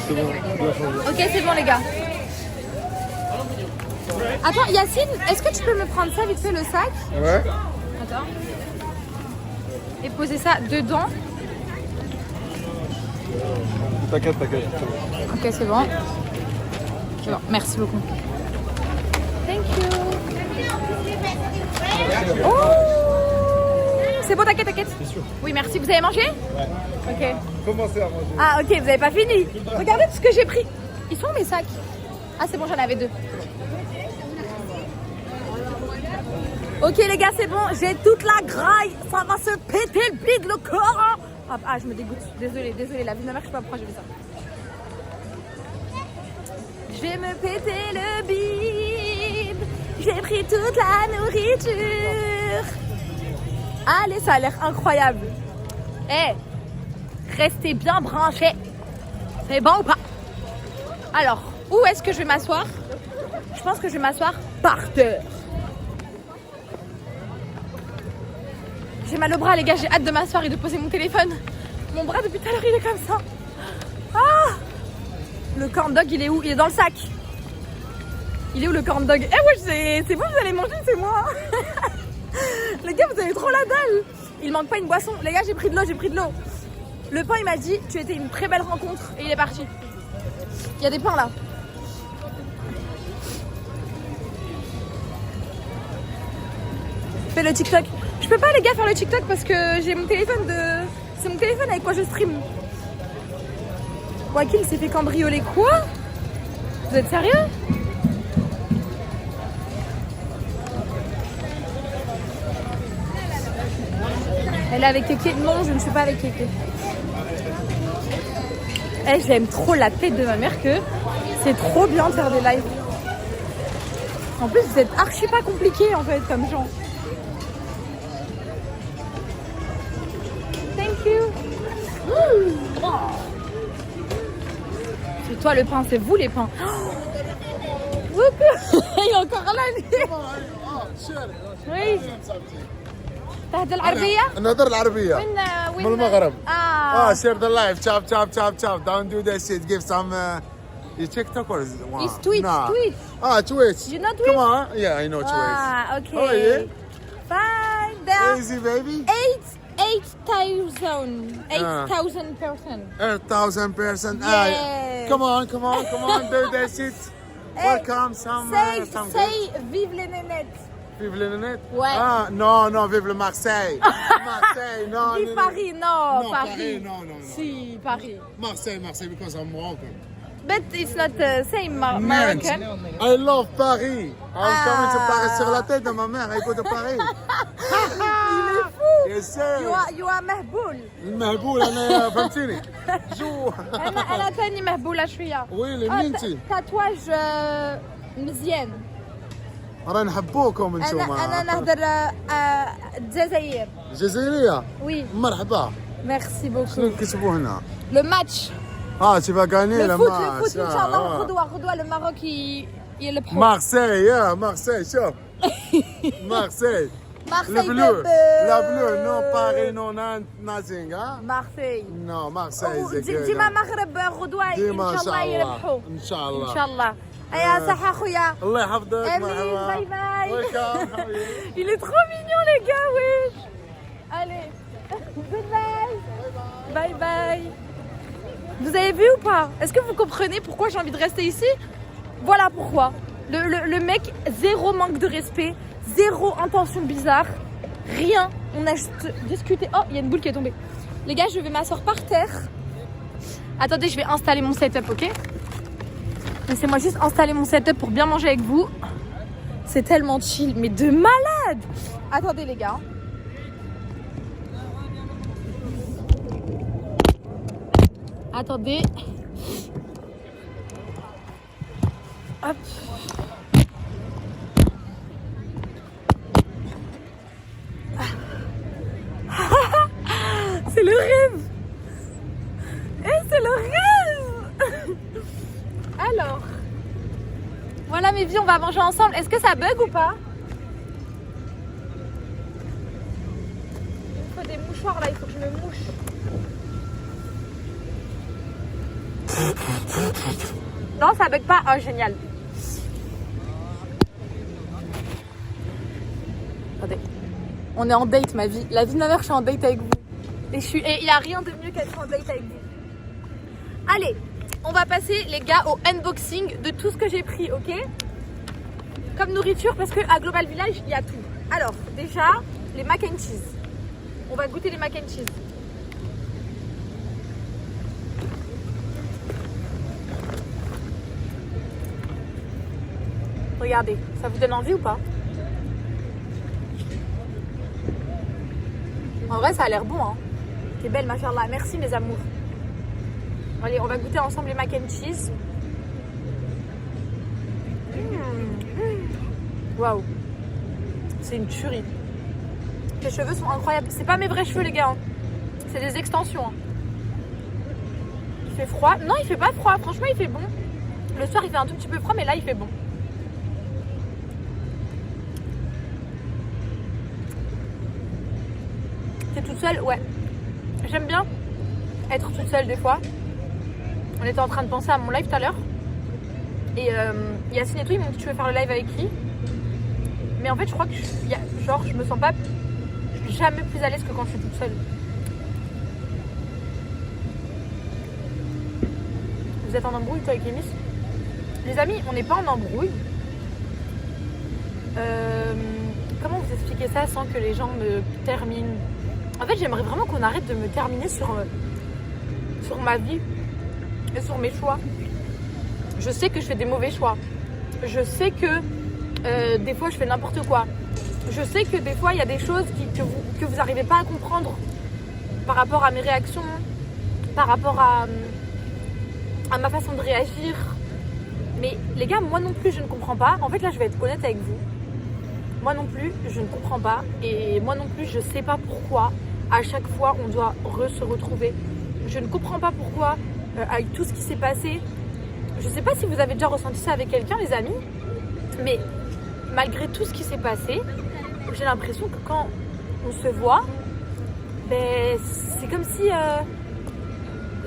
c'est bon, on doit changer. Ok, c'est bon les gars. Attends, Yacine, est-ce que tu peux me prendre ça vite fait, le sac? Ouais. Attends. Et poser ça dedans. T'inquiète. Ok, c'est bon. C'est bon, merci beaucoup. Thank you. Oh, c'est bon, t'inquiète. C'est sûr. Oui, merci. Vous avez mangé? Ouais. Ok. Commencez à manger. Ah, ok, vous avez pas fini. Regardez tout ce que j'ai pris. Ils sont où mes sacs? Ah, c'est bon, j'en avais 2. Ok les gars, c'est bon, j'ai toute la graille, ça va se péter le bide, le corps. Ah, je me dégoûte, désolée, la vie de ma mère, je sais pas pourquoi j'ai fait ça. Je vais me péter le bide, j'ai pris toute la nourriture. Allez, ça a l'air incroyable. Restez bien branchés. C'est bon ou pas? Alors, où est-ce que je vais m'asseoir? Je pense que je vais m'asseoir par terre. J'ai mal au bras les gars, j'ai hâte de m'asseoir et de poser mon téléphone. Mon bras depuis tout à l'heure il est comme ça. Ah, le corn dog il est où? Il est dans le sac. Il est où le corn dog? Ouais, c'est vous allez manger, c'est moi. Les gars, vous avez trop la dalle. Il manque pas une boisson. Les gars, j'ai pris de l'eau. Le pain il m'a dit tu étais une très belle rencontre et il est parti. Il y a des pains là. Fais le TikTok. Je peux pas les gars faire le TikTok parce que j'ai mon téléphone de... C'est mon téléphone avec quoi je stream. Wakil s'est fait cambrioler quoi? Vous êtes sérieux? Elle est avec Kéké? Non, je ne suis pas avec Kéké. J'aime trop la tête de ma mère que c'est trop bien de faire des lives. En plus, vous êtes archi pas compliqué en fait comme gens. Thank you. Oh. C'est toi le pain, c'est vous les pains. Oh. Il est encore là lui. Oui. تهدى العربية؟ نهضر العربية وين من المغرب. share the life. Chop. Don't do that shit. Give some. You TikTok or is it? Wow. It's Twitch. Nah. Twitch. Twitch. You know Twitch? Come on. Yeah, I know Twitch. Okay. How are you? Fine. There are Easy, baby. 8,000 person. 8,000 person. Yeah. Come on. Do that shit. Welcome some. Say vive les nénettes. Vive le net? Ouais. Non, vive le Marseille. Marseille, non. Vive Paris, non, Paris. Non. Si, Paris. Marseille, because I'm Moroccan. But it's not the same Moroccan. I love Paris. I'm coming to Paris sur la tête de ma mère. I go to Paris. Il est fou. Yes, sir. You are مهبول. المهبول أنا فهمتيني. جو. أنا تاني مهبولة شوية. ويلي منين انتي؟ تاتواج مزيان. رانا نحبوكم انتم. أنا نهضر الجزائر. جزائرية؟ وي. مرحبا. ميرسي بوكو. شنو نكتبوا هنا؟ لو ماتش. tu vas gagner le match. إن شاء الله غدوة le Maroc يلبحوا. Marseille, شوف. Marseille. Marseille. La bleue, non Paris, non nothing, hein? Marseille. Non, Marseille, c'est good. ديما مغرب غدوة إن شاء الله يربحوا. إن شاء الله. إن شاء الله. أيا صحة خويا. الله يحفظك. مرحبا. باي باي. Welcome. Il est trop mignon les gars, wesh. Allez. Bye bye. Vous avez vu ou pas? Est-ce que vous comprenez pourquoi j'ai envie de rester ici? Voilà pourquoi. Le mec, zéro manque de respect, zéro intention bizarre, rien. On a juste discuté. Oh, il y a une boule qui est tombée. Les gars, je vais m'asseoir par terre. Attendez, je vais installer mon setup, ok? Laissez-moi juste installer mon setup pour bien manger avec vous. C'est tellement chill, mais de malade. Attendez les gars. Attendez. Hop. C'est le rêve. C'est le rêve. Alors. Voilà mes vies, on va manger ensemble. Est-ce que ça bug ou pas? Il me faut des mouchoirs là, il faut que je me mouche. Non, ça bug pas. Oh, génial. Attendez. On est en date, ma vie. La vie de ma mère, je suis en date avec vous. Et il n'y a rien de mieux qu'être en date avec vous. Allez, on va passer, les gars, au unboxing de tout ce que j'ai pris, ok? Comme nourriture, parce qu'à Global Village, il y a tout. Alors, déjà, les mac and cheese. On va goûter les mac and cheese. Regardez, ça vous donne envie ou pas? En vrai, ça a l'air bon, hein. T'es belle, machallah. Merci, mes amours. Allez, on va goûter ensemble les mac and cheese. Waouh. C'est une tuerie. Tes cheveux sont incroyables. C'est pas mes vrais cheveux, les gars. Hein. C'est des extensions. Hein. Il fait froid. Non, il fait pas froid. Franchement, il fait bon. Le soir, il fait un tout petit peu froid, mais là, il fait bon. T'es toute seule? Ouais. J'aime bien être toute seule des fois. On était en train de penser à mon live tout à l'heure. Et Yacine et tout, ils m'ont dit tu veux faire le live avec qui? Mais en fait, je crois que je me sens pas jamais plus à l'aise que quand je suis toute seule. Vous êtes en embrouille, toi, avec Kémis? Les amis, on n'est pas en embrouille. Comment vous expliquer ça sans que les gens me terminent? En fait, j'aimerais vraiment qu'on arrête de me terminer sur ma vie et sur mes choix. Je sais que je fais des mauvais choix. Je sais que des fois, je fais n'importe quoi. Je sais que des fois, il y a des choses que vous n'arrivez pas à comprendre par rapport à mes réactions, par rapport à ma façon de réagir. Mais les gars, moi non plus, je ne comprends pas. En fait, là, je vais être honnête avec vous. Moi non plus, je ne comprends pas. Et moi non plus, je ne sais pas pourquoi à chaque fois, on doit se retrouver. Je ne comprends pas pourquoi, avec tout ce qui s'est passé. Je ne sais pas si vous avez déjà ressenti ça avec quelqu'un, les amis. Mais malgré tout ce qui s'est passé, j'ai l'impression que quand on se voit, ben, c'est comme si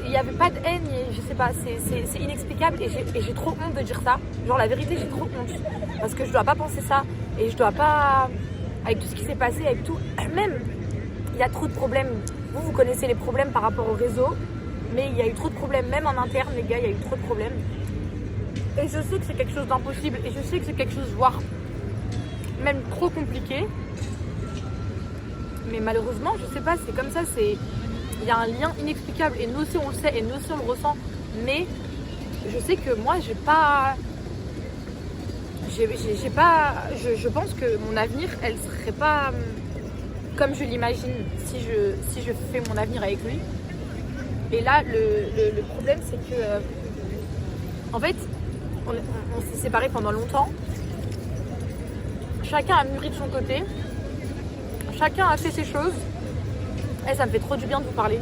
il n'y avait pas de haine. Je sais pas, c'est inexplicable. Et j'ai trop honte de dire ça. Genre, la vérité, j'ai trop honte. Parce que je dois pas penser ça. Et je dois pas... Avec tout ce qui s'est passé, avec tout... Même, il y a trop de problèmes. Vous connaissez les problèmes par rapport au réseau. Mais il y a eu trop de problèmes. Même en interne, les gars, il y a eu trop de problèmes. Et je sais que c'est quelque chose d'impossible. Et je sais que c'est quelque chose, voire même trop compliqué. Mais malheureusement, je sais pas, c'est comme ça. Il y a un lien inexplicable. Et nous aussi, on le sait. Et nous aussi, on le ressent. Mais je sais que moi, j'ai pas... Je pense que mon avenir, elle serait pas comme je l'imagine si je fais mon avenir avec lui. Et là, le problème, c'est que en fait, on s'est séparés pendant longtemps. Chacun a mûri de son côté. Chacun a fait ses choses. Et ça me fait trop du bien de vous parler.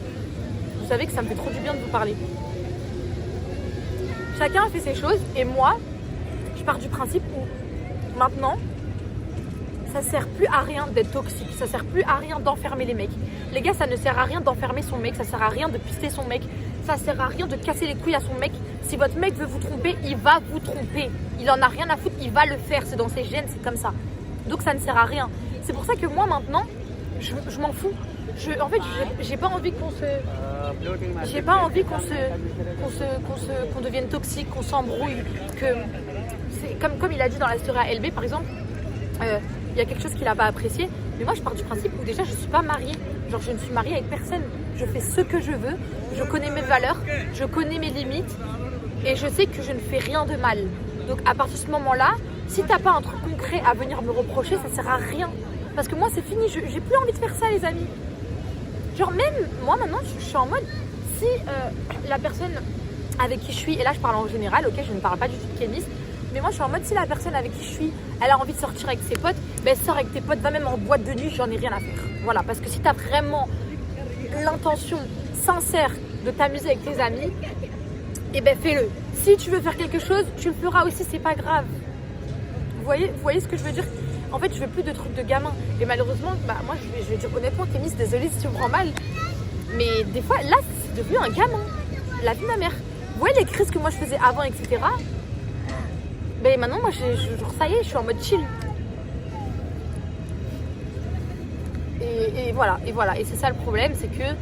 Vous savez que ça me fait trop du bien de vous parler. Chacun a fait ses choses. Et moi, je pars du principe où maintenant, ça sert plus à rien d'être toxique, ça sert plus à rien d'enfermer les mecs. Les gars, ça ne sert à rien d'enfermer son mec, ça sert à rien de pister son mec, ça sert à rien de casser les couilles à son mec. Si votre mec veut vous tromper, il va vous tromper. Il en a rien à foutre, il va le faire, c'est dans ses gènes, c'est comme ça. Donc ça ne sert à rien. C'est pour ça que moi maintenant, je m'en fous. En fait, j'ai pas envie qu'on devienne toxique, qu'on s'embrouille, que c'est comme il a dit dans la story à LB par exemple, il y a quelque chose qu'il n'a pas apprécié. Mais moi je pars du principe où déjà je suis pas mariée, genre je ne suis mariée avec personne, je fais ce que je veux, je connais mes valeurs, je connais mes limites et je sais que je ne fais rien de mal. Donc à partir de ce moment-là, si t'as pas un truc concret à venir me reprocher, ça sert à rien. Parce que moi c'est fini, j'ai plus envie de faire ça les amis. Genre même moi maintenant je suis en mode si la personne avec qui je suis, et là je parle en général, ok, je ne parle pas du tout de Kémis, mais moi je suis en mode si la personne avec qui je suis, elle a envie de sortir avec ses potes, ben sors avec tes potes, va même en boîte de nuit, j'en ai rien à faire. Voilà, parce que si t'as vraiment l'intention sincère de t'amuser avec tes amis, et ben fais-le. Si tu veux faire quelque chose, tu le feras aussi, c'est pas grave. Vous voyez ce que je veux dire? En fait, je veux plus de trucs de gamin. Et malheureusement, bah moi je vais dire honnêtement, Kémis, désolée si tu me prends mal, mais des fois là c'est devenu un gamin. La vie de ma mère. voyez les crises que moi je faisais avant, etc. Ben maintenant, moi, genre, ça y est, je suis en mode chill. Et voilà. Et c'est ça le problème, c'est que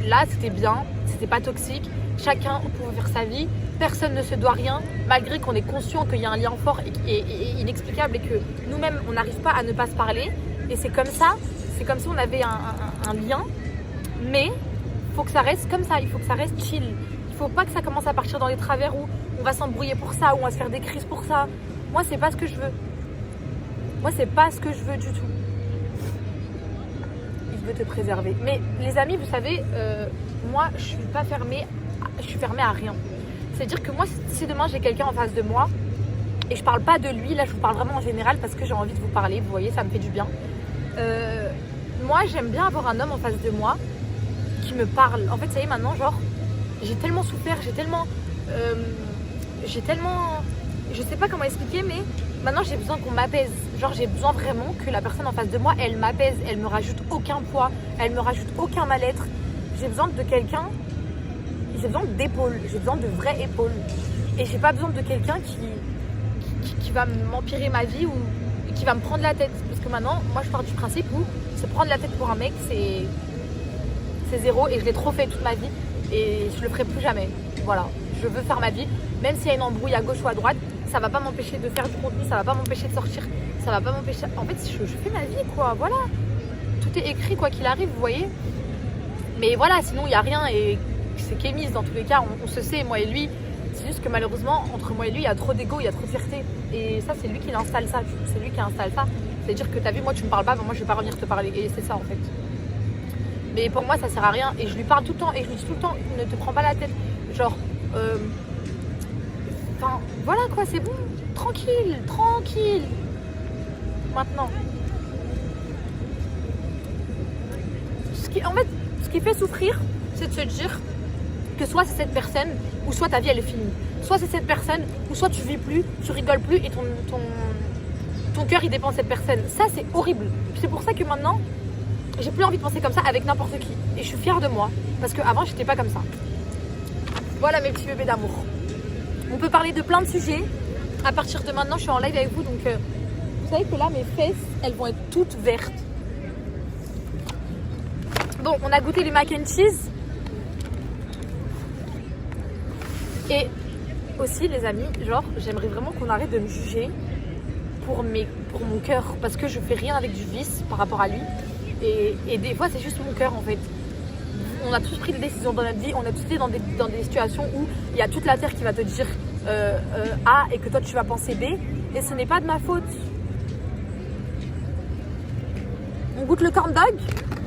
là, c'était bien, c'était pas toxique. Chacun pouvait faire sa vie. Personne ne se doit rien, malgré qu'on est conscient qu'il y a un lien fort et inexplicable et que nous-mêmes, on n'arrive pas à ne pas se parler. Et c'est comme ça, c'est comme si on avait un lien. Mais il faut que ça reste comme ça, il faut que ça reste chill. Il faut pas que ça commence à partir dans les travers où on va s'embrouiller pour ça, où on va se faire des crises pour ça. Moi, c'est pas ce que je veux. Moi, c'est pas ce que je veux du tout. Il veut te préserver. Mais les amis, vous savez, moi, je suis pas fermée. Je suis fermée à rien. C'est-à-dire que moi, si demain j'ai quelqu'un en face de moi, et je parle pas de lui, là je vous parle vraiment en général parce que j'ai envie de vous parler, vous voyez, ça me fait du bien. Moi, j'aime bien avoir un homme en face de moi qui me parle. En fait, ça y est, maintenant, genre, j'ai tellement souffert, j'ai tellement, je sais pas comment expliquer, mais maintenant j'ai besoin qu'on m'apaise. Genre, j'ai besoin vraiment que la personne en face de moi, elle m'apaise, elle me rajoute aucun poids, elle me rajoute aucun mal-être. J'ai besoin de quelqu'un, j'ai besoin d'épaules, j'ai besoin de vraies épaules. Et j'ai pas besoin de quelqu'un qui va m'empirer ma vie ou qui va me prendre la tête. Parce que maintenant, moi je pars du principe où se prendre la tête pour un mec, c'est zéro. Et je l'ai trop fait toute ma vie. Et je le ferai plus jamais. Voilà, je veux faire ma vie. Même s'il y a une embrouille à gauche ou à droite, ça va pas m'empêcher de faire du contenu, ça va pas m'empêcher de sortir, ça va pas m'empêcher... En fait, je fais ma vie, quoi, voilà. Tout est écrit, quoi qu'il arrive, vous voyez. Mais voilà, sinon, il n'y a rien et c'est qu'émise dans tous les cas. On se sait, moi et lui. C'est juste que malheureusement, entre moi et lui, il y a trop d'ego, il y a trop de fierté. Et ça, c'est lui qui installe ça. C'est lui qui installe ça. C'est-à-dire que t'as vu, moi, tu me parles pas, mais moi, je vais pas revenir te parler. Et c'est ça, en fait. Mais pour moi, ça sert à rien. Et je lui parle tout le temps. Et je lui dis tout le temps, ne te prends pas la tête. Genre, enfin, voilà quoi, c'est bon. Tranquille, tranquille. Maintenant. En fait, ce qui fait souffrir, c'est de se dire que soit c'est cette personne, ou soit ta vie elle est finie. Soit c'est cette personne, ou soit tu vis plus, tu rigoles plus et ton cœur il dépend de cette personne. Ça c'est horrible. C'est pour ça que maintenant, j'ai plus envie de penser comme ça avec n'importe qui. Et je suis fière de moi, parce qu'avant j'étais pas comme ça. Voilà mes petits bébés d'amour. On peut parler de plein de sujets. À partir de maintenant, je suis en live avec vous, donc vous savez que là mes fesses, elles vont être toutes vertes. Bon, on a goûté les mac and cheese. Et aussi les amis, genre j'aimerais vraiment qu'on arrête de me juger pour mon cœur, parce que je fais rien avec du vice par rapport à lui. Et des fois c'est juste mon cœur en fait. On a tous pris des décisions dans notre vie, on a tous été dans des situations où il y a toute la terre qui va te dire A et que toi tu vas penser B, et ce n'est pas de ma faute. On goûte le corn dog.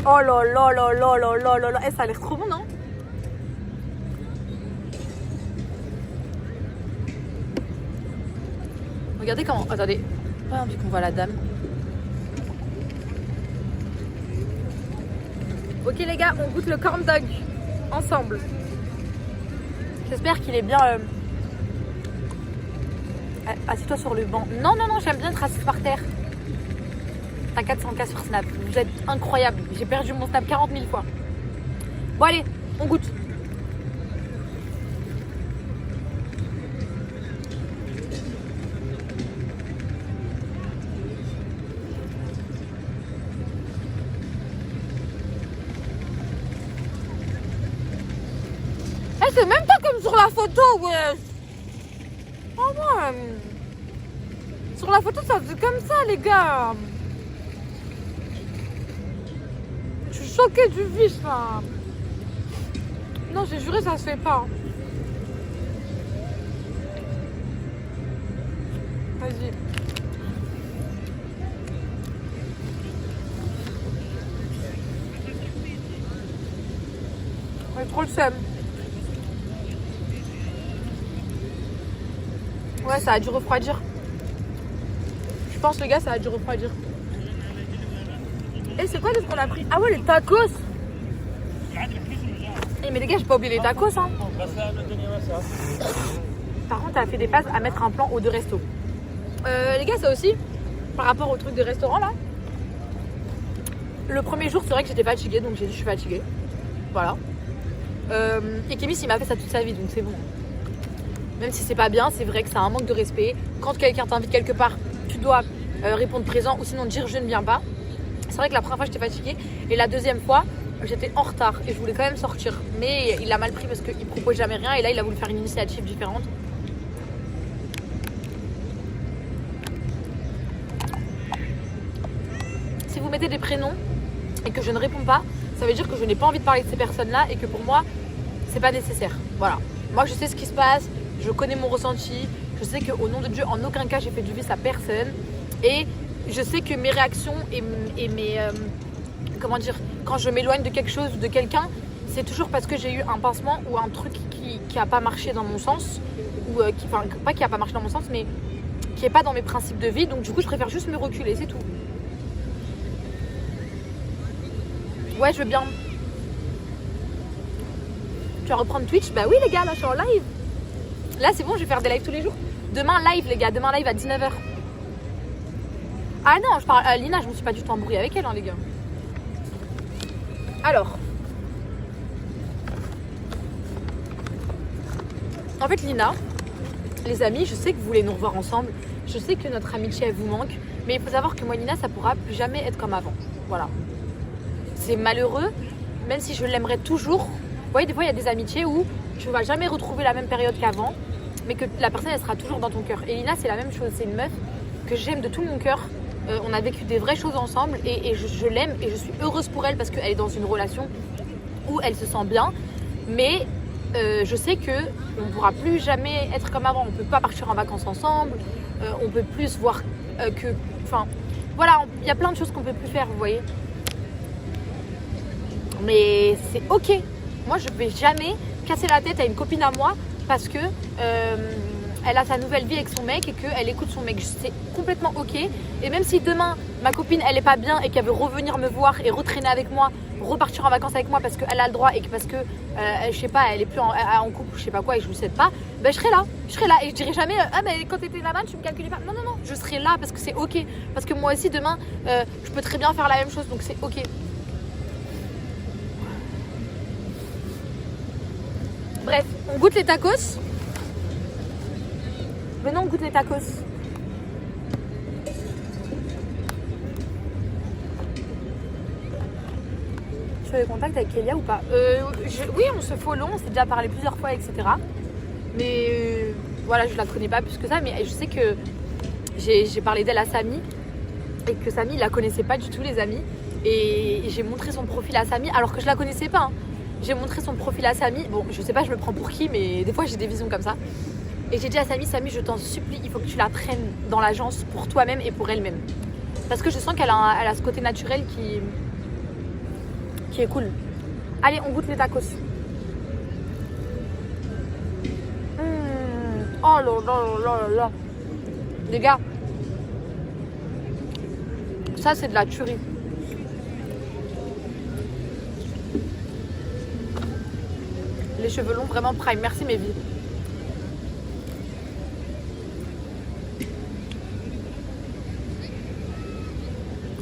Oh là là là là là là là là. Ça a l'air trop bon, non? Regardez comment... Attendez. Pas envie qu'on voit la dame. Ok les gars, on goûte le corn dog. Ensemble. J'espère qu'il est bien... Assieds-toi sur le banc. Non, non, non, j'aime bien être assise par terre. T'as 400K sur Snap. Vous êtes incroyable. J'ai perdu mon Snap 40 000 fois. Bon allez, on goûte. Eh, c'est même pas comme sur la photo, ouais. Oh moi, sur la photo ça faisait comme ça les gars. Je suis choquée du vice là. Non, j'ai juré ça se fait pas. Vas-y. J'ai trop le seum. Ouais, ça a dû refroidir. Je pense les gars, ça a dû refroidir. Et c'est quoi ce qu'on a pris? Ah ouais, les tacos. Eh mais les gars, j'ai pas oublié les tacos hein. Par contre, t'as fait des passes à mettre un plan aux deux restos. Les gars, ça aussi, par rapport au truc de restaurant là. Le premier jour, c'est vrai que j'étais fatiguée, donc j'ai dit je suis fatiguée. Voilà. Et Kémis, il m'a fait ça toute sa vie, donc c'est bon. Même si c'est pas bien, c'est vrai que c'est un manque de respect. Quand quelqu'un t'invite quelque part, tu dois répondre présent ou sinon dire je ne viens pas. C'est vrai que la première fois, j'étais fatiguée. Et la deuxième fois, j'étais en retard et je voulais quand même sortir. Mais il a mal pris parce qu'il propose jamais rien. Et là, il a voulu faire une initiative différente. Si vous mettez des prénoms et que je ne réponds pas, ça veut dire que je n'ai pas envie de parler de ces personnes-là et que pour moi, c'est pas nécessaire. Voilà. Moi, je sais ce qui se passe, je connais mon ressenti, je sais qu'au nom de Dieu, en aucun cas, j'ai fait du vice à personne. Et je sais que mes réactions et mes... comment dire, quand je m'éloigne de quelque chose ou de quelqu'un, c'est toujours parce que j'ai eu un pincement ou un truc qui a pas marché dans mon sens. Ou enfin, pas qui a pas marché dans mon sens, mais qui est pas dans mes principes de vie. Donc du coup, je préfère juste me reculer, c'est tout. Ouais, je veux bien. Tu vas reprendre Twitch? Bah oui les gars, là je suis en live. Là c'est bon, je vais faire des lives tous les jours. Demain live les gars, demain live à 19h. Ah non, je parle à Lina, je me suis pas du tout embrouillée avec elle hein, les gars. Alors. En fait Lina, les amis, je sais que vous voulez nous revoir ensemble. Je sais que notre amitié elle vous manque. Mais il faut savoir que moi Lina, ça pourra plus jamais être comme avant. Voilà. C'est malheureux, même si je l'aimerais toujours. Vous voyez, des fois, il y a des amitiés où tu ne vas jamais retrouver la même période qu'avant, mais que la personne, elle sera toujours dans ton cœur. Et Lina, c'est la même chose. C'est une meuf que j'aime de tout mon cœur. On a vécu des vraies choses ensemble et je l'aime et je suis heureuse pour elle parce qu'elle est dans une relation où elle se sent bien. Mais je sais qu'on ne pourra plus jamais être comme avant. On ne peut pas partir en vacances ensemble. On peut plus se voir que... Enfin, voilà, il y a plein de choses qu'on ne peut plus faire, vous voyez. Mais c'est ok. Moi, je ne vais jamais casser la tête à une copine à moi parce que elle a sa nouvelle vie avec son mec et qu'elle écoute son mec. C'est complètement ok. Et même si demain, ma copine, elle n'est pas bien et qu'elle veut revenir me voir et retraîner avec moi, repartir en vacances avec moi parce qu'elle a le droit et que parce que, je sais pas, elle est plus en couple ou je sais pas quoi et je ne le sais pas, ben je serai là. Je serai là et je dirai jamais ah mais quand tu étais là-bas, tu me calculais pas. Non, non, non. Je serai là parce que c'est ok. Parce que moi aussi, demain, je peux très bien faire la même chose. Donc c'est ok. Bref, on goûte les tacos. Venons, on goûte les tacos. Tu as des contacts avec Kélia ou pas? Oui, on se follow, on s'est déjà parlé plusieurs fois, etc. Mais voilà, je la connais pas plus que ça. Mais je sais que j'ai parlé d'elle à Samy et que Samy, il la connaissait pas du tout, les amis. Et j'ai montré son profil à Samy alors que je la connaissais pas. Hein. J'ai montré son profil à Samy. Bon, je sais pas, je me prends pour qui, mais des fois j'ai des visions comme ça. Et j'ai dit à Samy, je t'en supplie, il faut que tu la prennes dans l'agence pour toi-même et pour elle-même. Parce que je sens qu'elle a ce côté naturel qui est cool. Allez, on goûte les tacos. Oh là là là là là. Les gars, ça c'est de la tuerie. Les cheveux longs, vraiment prime. Merci mes vies.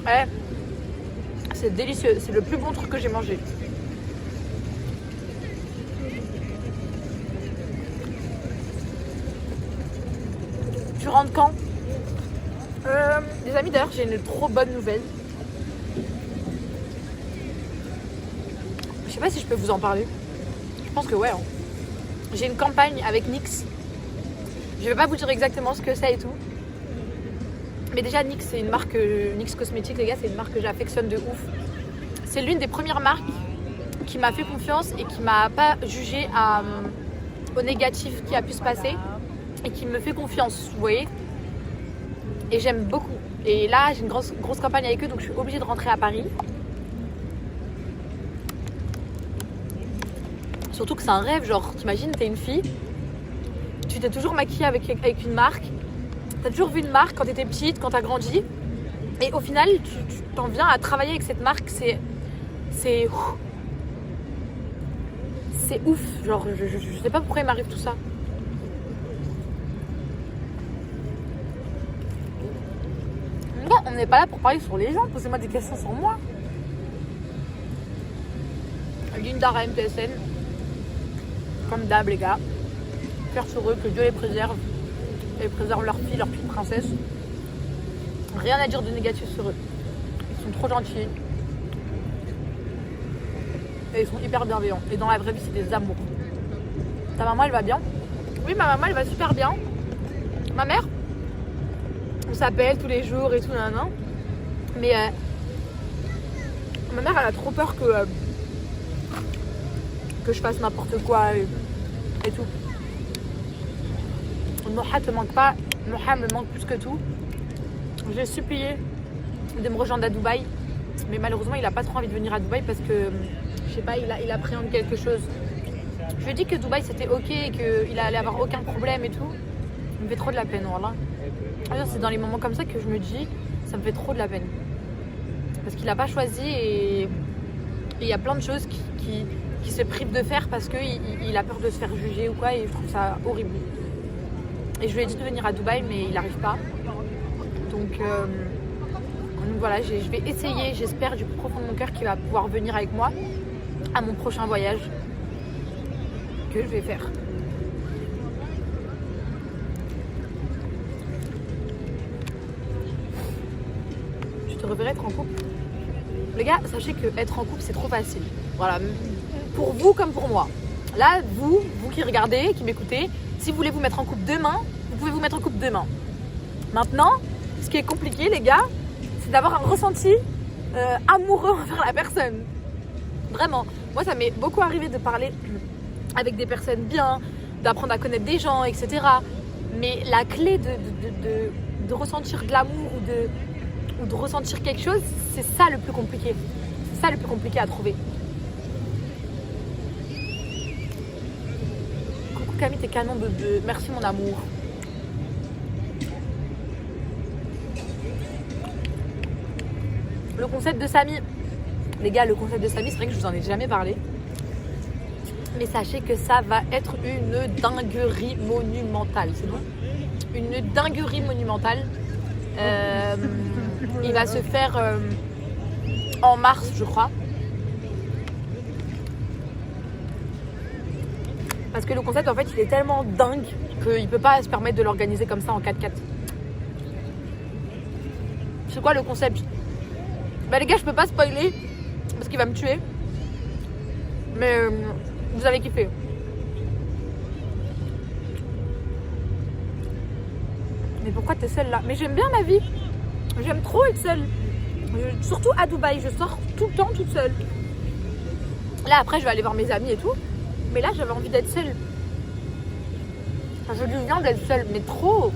Ouais, c'est délicieux. C'est le plus bon truc que j'ai mangé. Tu rentres quand? Les amis, d'ailleurs, j'ai une trop bonne nouvelle. Je sais pas si je peux vous en parler. Je pense que ouais. Hein. J'ai une campagne avec NYX. Je vais pas vous dire exactement ce que c'est et tout. Mais déjà NYX, c'est une marque, NYX Cosmétiques, les gars, c'est une marque que j'affectionne de ouf. C'est l'une des premières marques qui m'a fait confiance et qui m'a pas jugé au négatif qui a pu se passer et qui me fait confiance, vous voyez. Et j'aime beaucoup. Et là, j'ai une grosse campagne avec eux, donc je suis obligée de rentrer à Paris. Surtout que c'est un rêve, genre, t'imagines, t'es une fille, tu t'es toujours maquillée avec une marque, t'as toujours vu une marque quand t'étais petite, quand t'as grandi, et au final, tu t'en viens à travailler avec cette marque, c'est ouf, genre, je sais pas pourquoi il m'arrive tout ça. Non, on n'est pas là pour parler sur les gens, posez-moi des questions sur moi. Linda MTSN. comme d'hab les gars. Faire sur eux, que Dieu les préserve. Et préserve leur fille princesse. Rien à dire de négatif sur eux. Ils sont trop gentils. Et ils sont hyper bienveillants. Et dans la vraie vie, c'est des amours. Ta maman, elle va bien? Oui, ma maman, elle va super bien. Ma mère, on s'appelle tous les jours et tout, nan. Mais ma mère, elle a trop peur que je fasse n'importe quoi et tout. Moha te manque pas. Moha me manque plus que tout. J'ai supplié de me rejoindre à Dubaï. Mais malheureusement, il a pas trop envie de venir à Dubaï parce que, je sais pas, il appréhende quelque chose. Je lui ai dit que Dubaï c'était ok et qu'il allait avoir aucun problème et tout. Il me fait trop de la peine, voilà. C'est dans les moments comme ça que je me dis, ça me fait trop de la peine. Parce qu'il a pas choisi et il y a plein de choses qui se prive de faire parce qu'il a peur de se faire juger ou quoi et je trouve ça horrible. Et je lui ai dit de venir à Dubaï mais il n'arrive pas. Donc voilà, je vais essayer, j'espère du plus profond de mon cœur qu'il va pouvoir venir avec moi à mon prochain voyage que je vais faire. Je te reverrai être en couple. Les gars, sachez que être en couple c'est trop facile. Voilà, pour vous comme pour moi. Là, vous qui regardez, qui m'écoutez, si vous voulez vous mettre en couple demain, vous pouvez vous mettre en couple demain. Maintenant, ce qui est compliqué, les gars, c'est d'avoir un ressenti amoureux envers la personne. Vraiment. Moi, ça m'est beaucoup arrivé de parler avec des personnes bien, d'apprendre à connaître des gens, etc. Mais la clé de ressentir de l'amour ou de ressentir quelque chose, c'est ça le plus compliqué. C'est ça le plus compliqué à trouver. Coucou Camille, t'es canon de merci mon amour. Le concept de Samy. Les gars, le concept de Samy, c'est vrai que je vous en ai jamais parlé. Mais sachez que ça va être une dinguerie monumentale. C'est bon? Une dinguerie monumentale. Il va se faire en mars, je crois. Parce que le concept, en fait, il est tellement dingue qu'il ne peut pas se permettre de l'organiser comme ça en 4x4. C'est quoi le concept? Bah les gars, je peux pas spoiler parce qu'il va me tuer. Mais vous avez kiffé. Mais pourquoi t'es seule là? Mais j'aime bien ma vie. J'aime trop être seule. Surtout à Dubaï, je sors tout le temps toute seule. Là après je vais aller voir mes amis et tout. Mais là j'avais envie d'être seule. Ça fait du bien d'être seule, mais trop.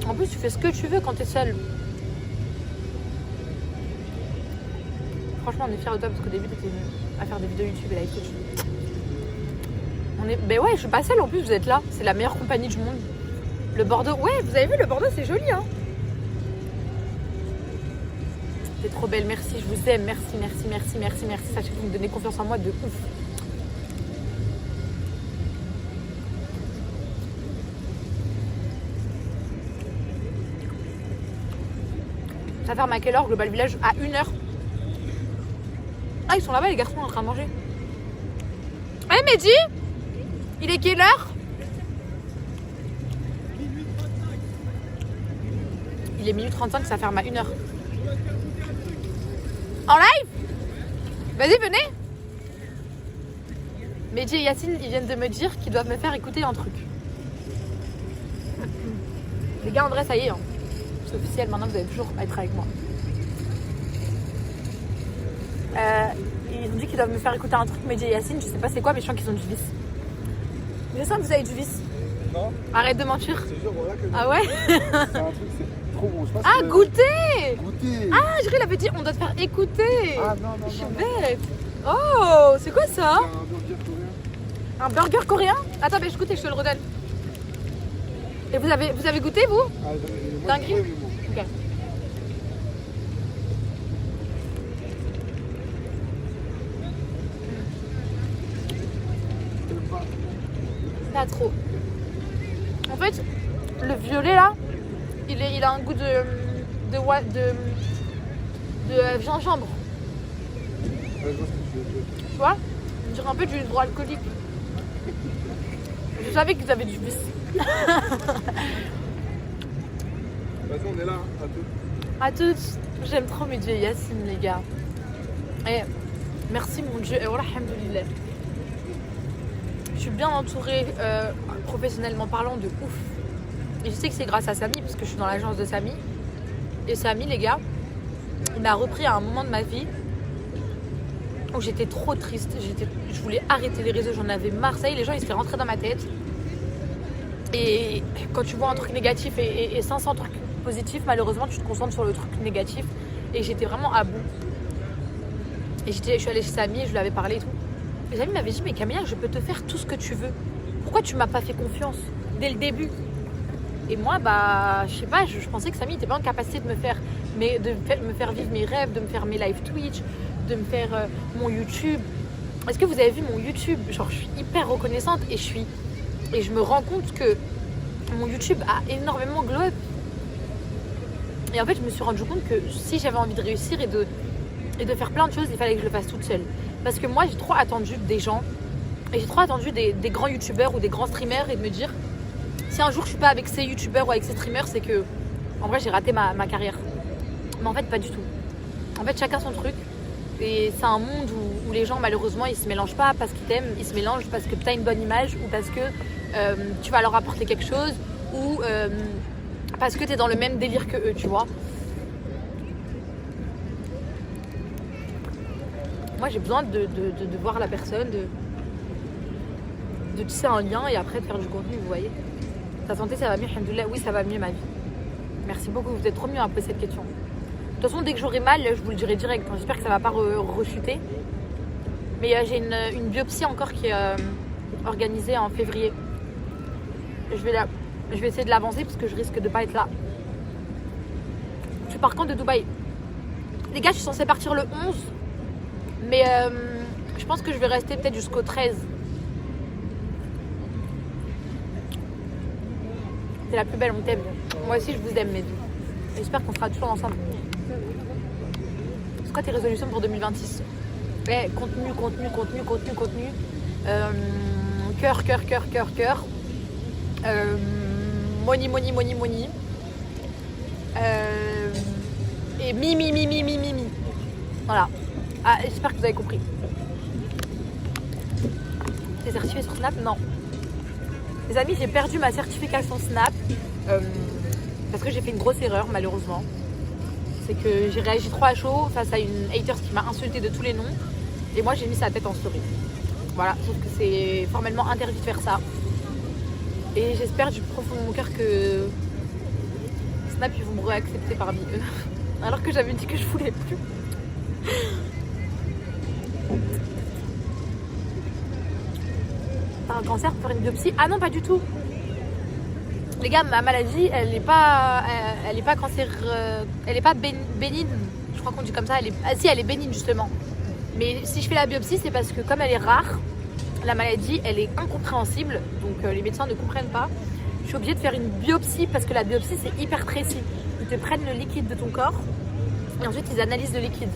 En plus tu fais ce que tu veux quand t'es seule. Franchement on est fiers de toi parce qu'au début t'étais à faire des vidéos YouTube et live Twitch. Ben ouais, je suis pas seule en plus, vous êtes là. C'est la meilleure compagnie du monde. Le Bordeaux, ouais, vous avez vu, le Bordeaux, c'est joli, hein. T'es trop belle, merci, je vous aime, merci. Sachez que vous me donnez confiance en moi de ouf. Ça ferme à quelle heure, Global Village? À 1h. Ah, ils sont là-bas, les garçons, en train de manger. Hey, Mehdi, il est quelle heure? Il est minuit 35, ça ferme à 1h. En live? Vas-y, venez. Mehdi et Yacine, ils viennent de me dire qu'ils doivent me faire écouter un truc. Les gars, en vrai, ça y est. Hein. C'est officiel, maintenant vous allez toujours être avec moi. Ils ont dit qu'ils doivent me faire écouter un truc, Mehdi et Yacine, je sais pas c'est quoi, mais je sens qu'ils ont du vice. Je sens que vous avez du vice. Non. Arrête de mentir. Je te jure, voilà que Ah ouais? c'est un truc, c'est trop bon. Je sais pas Ah, si goûter! goûter. Ah, je l'avais dit, on doit te faire écouter. Ah non, Je suis non. bête. Oh, c'est quoi ça? C'est un burger coréen. Un burger coréen? Attends, mais je goûte et je te le redonne. Et vous avez goûté, vous? Ah, Dinguerie. oui, moi. Ok. Pas trop. En fait, le violet là, il a un goût de gingembre. Ouais, je vois ce que tu veux dire. Tu vois? On dirait un peu du hydroalcoolique. Je savais que vous avez du bus. Vas-y, on est là, hein, à tout. À toutes. J'aime trop mes dieux Yacine, les gars. Et merci mon Dieu. Et voilà, alhamdoulilah. Je suis bien entourée, professionnellement parlant, de ouf. Et je sais que c'est grâce à Samy, parce que je suis dans l'agence de Samy. Et Samy, les gars, il m'a repris à un moment de ma vie où j'étais trop triste. Je voulais arrêter les réseaux, j'en avais marre. Ça y est, les gens, ils se rentraient dans ma tête. Et quand tu vois un truc négatif et 500 trucs positifs, malheureusement, tu te concentres sur le truc négatif. Et j'étais vraiment à bout. Et je suis allée chez Samy et je lui avais parlé et tout. Et Samy m'avait dit, mais Camilla, je peux te faire tout ce que tu veux. Pourquoi tu m'as pas fait confiance dès le début? Et moi, bah, je sais pas, je pensais que Samy n'était pas en capacité de me faire vivre mes rêves, de me faire mes live Twitch, de me faire mon YouTube. Est-ce que vous avez vu mon YouTube? Genre, je suis hyper reconnaissante et je me rends compte que mon YouTube a énormément glow up. Et en fait, je me suis rendu compte que si j'avais envie de réussir et de faire plein de choses, il fallait que je le fasse toute seule. Parce que moi, j'ai trop attendu des gens et j'ai trop attendu des grands youtubeurs ou des grands streamers et de me dire, si un jour je suis pas avec ces youtubeurs ou avec ces streamers, c'est que en vrai j'ai raté ma carrière. Mais en fait pas du tout. En fait chacun son truc. Et c'est un monde où les gens malheureusement ils se mélangent pas parce qu'ils t'aiment, ils se mélangent parce que tu as une bonne image ou parce que tu vas leur apporter quelque chose ou parce que tu es dans le même délire que eux, tu vois. Moi j'ai besoin de voir la personne, de tisser un lien et après de faire du contenu, vous voyez. Ta santé, ça va mieux, alhamdoulilah. Oui, ça va mieux, ma vie. Merci beaucoup, vous êtes trop mieux à poser cette question. De toute façon, dès que j'aurai mal, je vous le dirai direct. J'espère que ça va pas rechuter. Mais j'ai une biopsie encore qui est organisée en février. Je vais essayer de l'avancer parce que je risque de pas être là. Tu pars quand de Dubaï? Les gars, je suis censée partir le 11. Mais je pense que je vais rester peut-être jusqu'au 13. C'est la plus belle, on t'aime. Moi aussi, je vous aime, mes deux. J'espère qu'on sera toujours ensemble. C'est quoi tes résolutions pour 2026? Contenu. Cœur. Money. Et mi. Voilà. Ah, j'espère que vous avez compris. T'es certifié sur Snap? Non. Les amis, j'ai perdu ma certification Snap parce que j'ai fait une grosse erreur malheureusement. C'est que j'ai réagi trop à chaud face à une haters qui m'a insulté de tous les noms et moi j'ai mis sa tête en story. Voilà, sauf que c'est formellement interdit de faire ça. Et j'espère du profond de mon cœur que Snap ils vont me réaccepter parmi eux. Alors que j'avais dit que je voulais plus. T'as un cancer pour faire une biopsie? Ah non, pas du tout. Les gars, ma maladie, elle est pas cancer, elle est pas bénigne. Je crois qu'on dit comme ça. Si, elle est bénigne justement. Mais si je fais la biopsie, c'est parce que comme elle est rare, la maladie, elle est incompréhensible. Donc les médecins ne comprennent pas. Je suis obligée de faire une biopsie parce que la biopsie, c'est hyper précis. Ils te prennent le liquide de ton corps et ensuite ils analysent le liquide.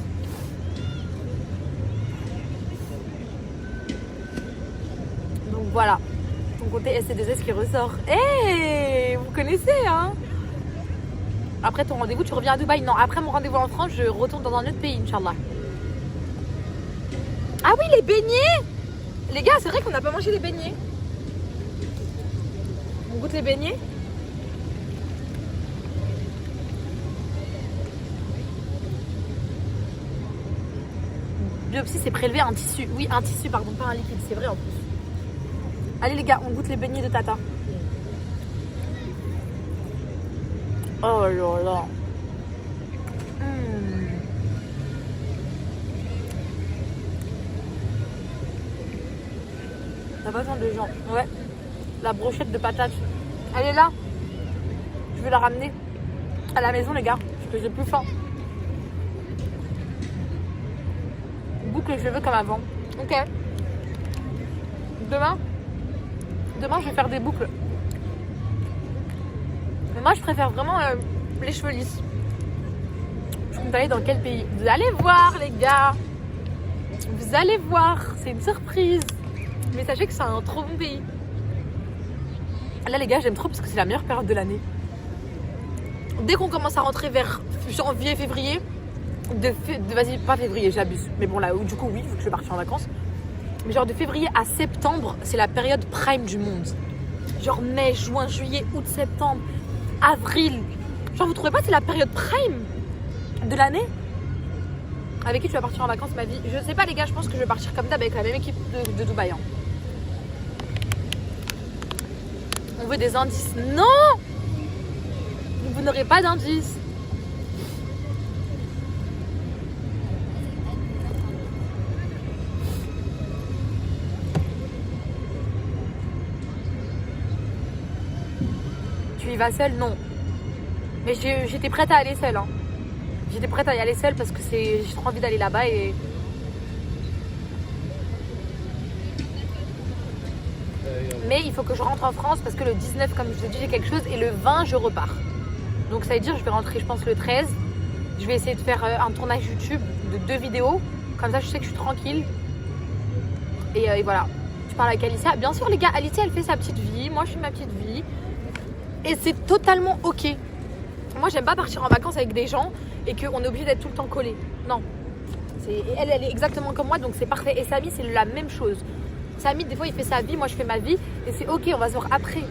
Voilà, ton côté SC2S qui ressort. Hey, vous connaissez, hein? Après ton rendez-vous, tu reviens à Dubaï? Non, après mon rendez-vous en France, je retourne dans un autre pays, Inch'Allah. Ah oui, les beignets! Les gars, c'est vrai qu'on n'a pas mangé les beignets. On goûte les beignets? Biopsie, c'est prélever un tissu. Oui, un tissu, pardon, pas un liquide, c'est vrai en plus. Allez les gars, on goûte les beignets de Tata. Oh là là. T'as pas besoin de gens. Ouais. La brochette de patates. Elle est là. Je vais la ramener à la maison les gars. Parce que j'ai plus faim. Boucle les cheveux comme avant. Ok. Demain, je vais faire des boucles. Mais moi, je préfère vraiment les cheveux lisses. Je compte aller dans quel pays? Vous allez voir, les gars. Vous allez voir. C'est une surprise. Mais sachez que c'est un trop bon pays. Là les gars j'aime trop parce que c'est la meilleure période de l'année. Dès qu'on commence à rentrer vers janvier, février, vas-y pas février j'abuse, mais bon là du coup oui vu que je vais partir en vacances, mais genre de février à septembre c'est la période prime du monde. Genre mai, juin, juillet, août, septembre, avril, genre vous trouvez pas que c'est la période prime de l'année? Avec qui tu vas partir en vacances ma vie? Je sais pas les gars, je pense que je vais partir comme d'hab avec la même équipe de Dubaï hein. On veut des indices. Non! Vous n'aurez pas d'indices. Tu y vas seule? Non. Mais j'étais prête à aller seule hein. J'étais prête à y aller seule parce que j'ai trop envie d'aller là-bas et... Mais il faut que je rentre en France parce que le 19, comme je vous ai dit, j'ai quelque chose et le 20, je repars. Donc ça veut dire que je vais rentrer, je pense, le 13. Je vais essayer de faire un tournage YouTube de 2 vidéos. Comme ça, je sais que je suis tranquille. Et voilà. Je parle avec Alicia. Bien sûr, les gars, Alicia, elle fait sa petite vie. Moi, je fais ma petite vie. Et c'est totalement OK. Moi, j'aime pas partir en vacances avec des gens et qu'on est obligé d'être tout le temps collés. Non. Elle est exactement comme moi, donc c'est parfait. Et Samy, c'est la même chose. Samy, des fois, il fait sa vie, moi, je fais ma vie. Et c'est OK, on va se voir après.